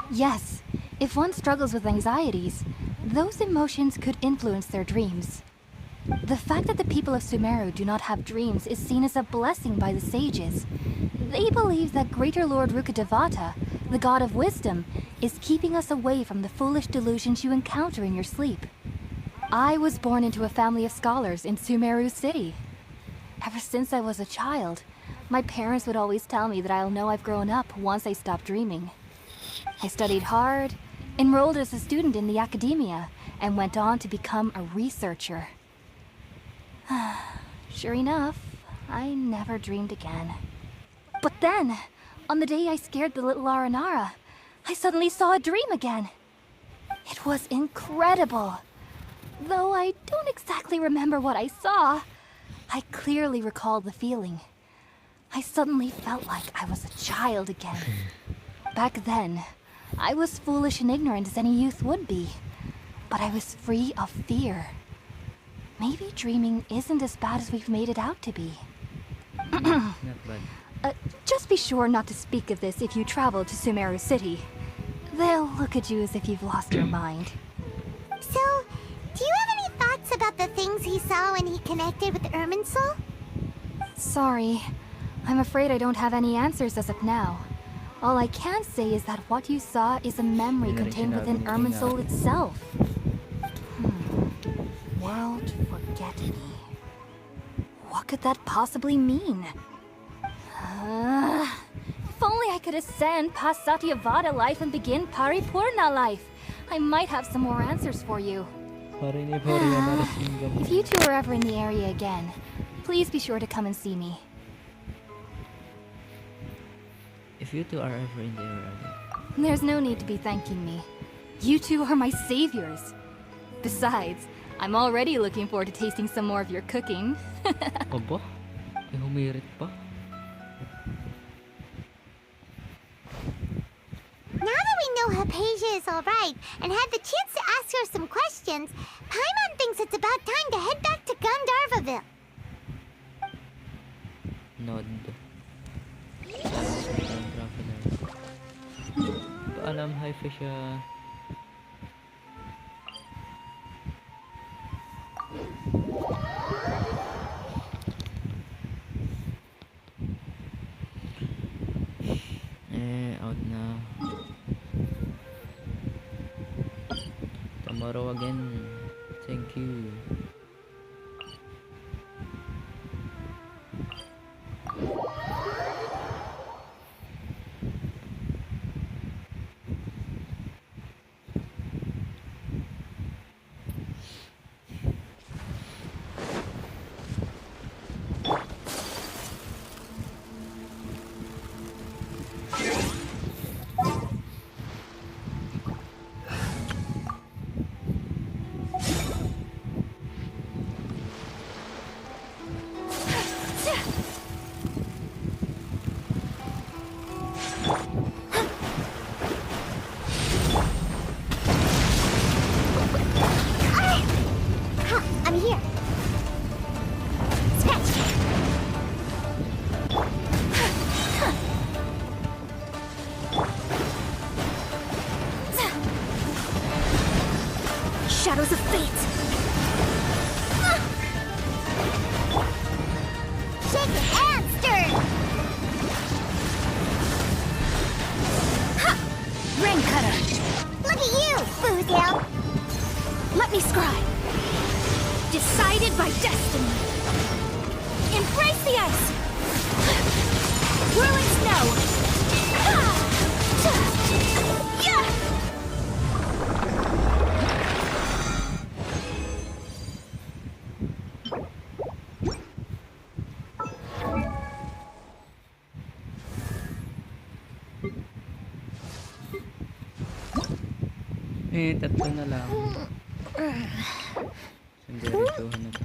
Yes, if one struggles with anxieties, those emotions could influence their dreams. The fact that the people of Sumeru do not have dreams is seen as a blessing by the sages. They believe that Greater Lord Rukkhadevata, the god of wisdom, is keeping us away from the foolish delusions you encounter in your sleep. I was born into a family of scholars in Sumeru City. Ever since I was a child, my parents would always tell me that I'll know I've grown up once I stop dreaming. I studied hard, enrolled as a student in the academia, and went on to become a researcher. Sure enough, I never dreamed again. But then, on the day I scared the little Aranara, I suddenly saw a dream again. It was incredible. Though I don't exactly remember what I saw, I clearly recall the feeling. I suddenly felt like I was a child again. Back then, I was foolish and ignorant as any youth would be, but I was free of fear. Maybe dreaming isn't as bad as we've made it out to be.
Not bad.
Just be sure not to speak of this if you travel to Sumeru City. They'll look at you as if you've lost your mind.
So, do you have any thoughts about the things he saw when he connected with Irminsul?
Sorry. I'm afraid I don't have any answers as of now. All I can say is that what you saw is a memory contained within Irminsul itself. World forget me. What could that possibly mean? If only I could ascend past Satyavada life and begin Paripurna life, I might have some more answers for you. If you two are ever in the area again, please be sure to come and see me.
If you two are ever in the area,
There's no need to be thanking me. You two are my saviors. Besides, I'm already looking forward to tasting some more of your cooking.
aba, humirit pa.
Now that we know Hypatia is alright and had the chance to ask her some questions, Paimon thinks it's about time to head back to Gandharvaville.
Nod. Traveler. Paalam, hi Fisha. Out na. Tomorrow again. Thank you.
I'm here. Scratch.
Shadows of fate!
Shake and stir.
Rain cutter!
Look at you, Foozle.
Let me scribe! Decided by destiny! Embrace the ice! Whirling snow! Yeah!
Tatlo na lang. Sandali, na to.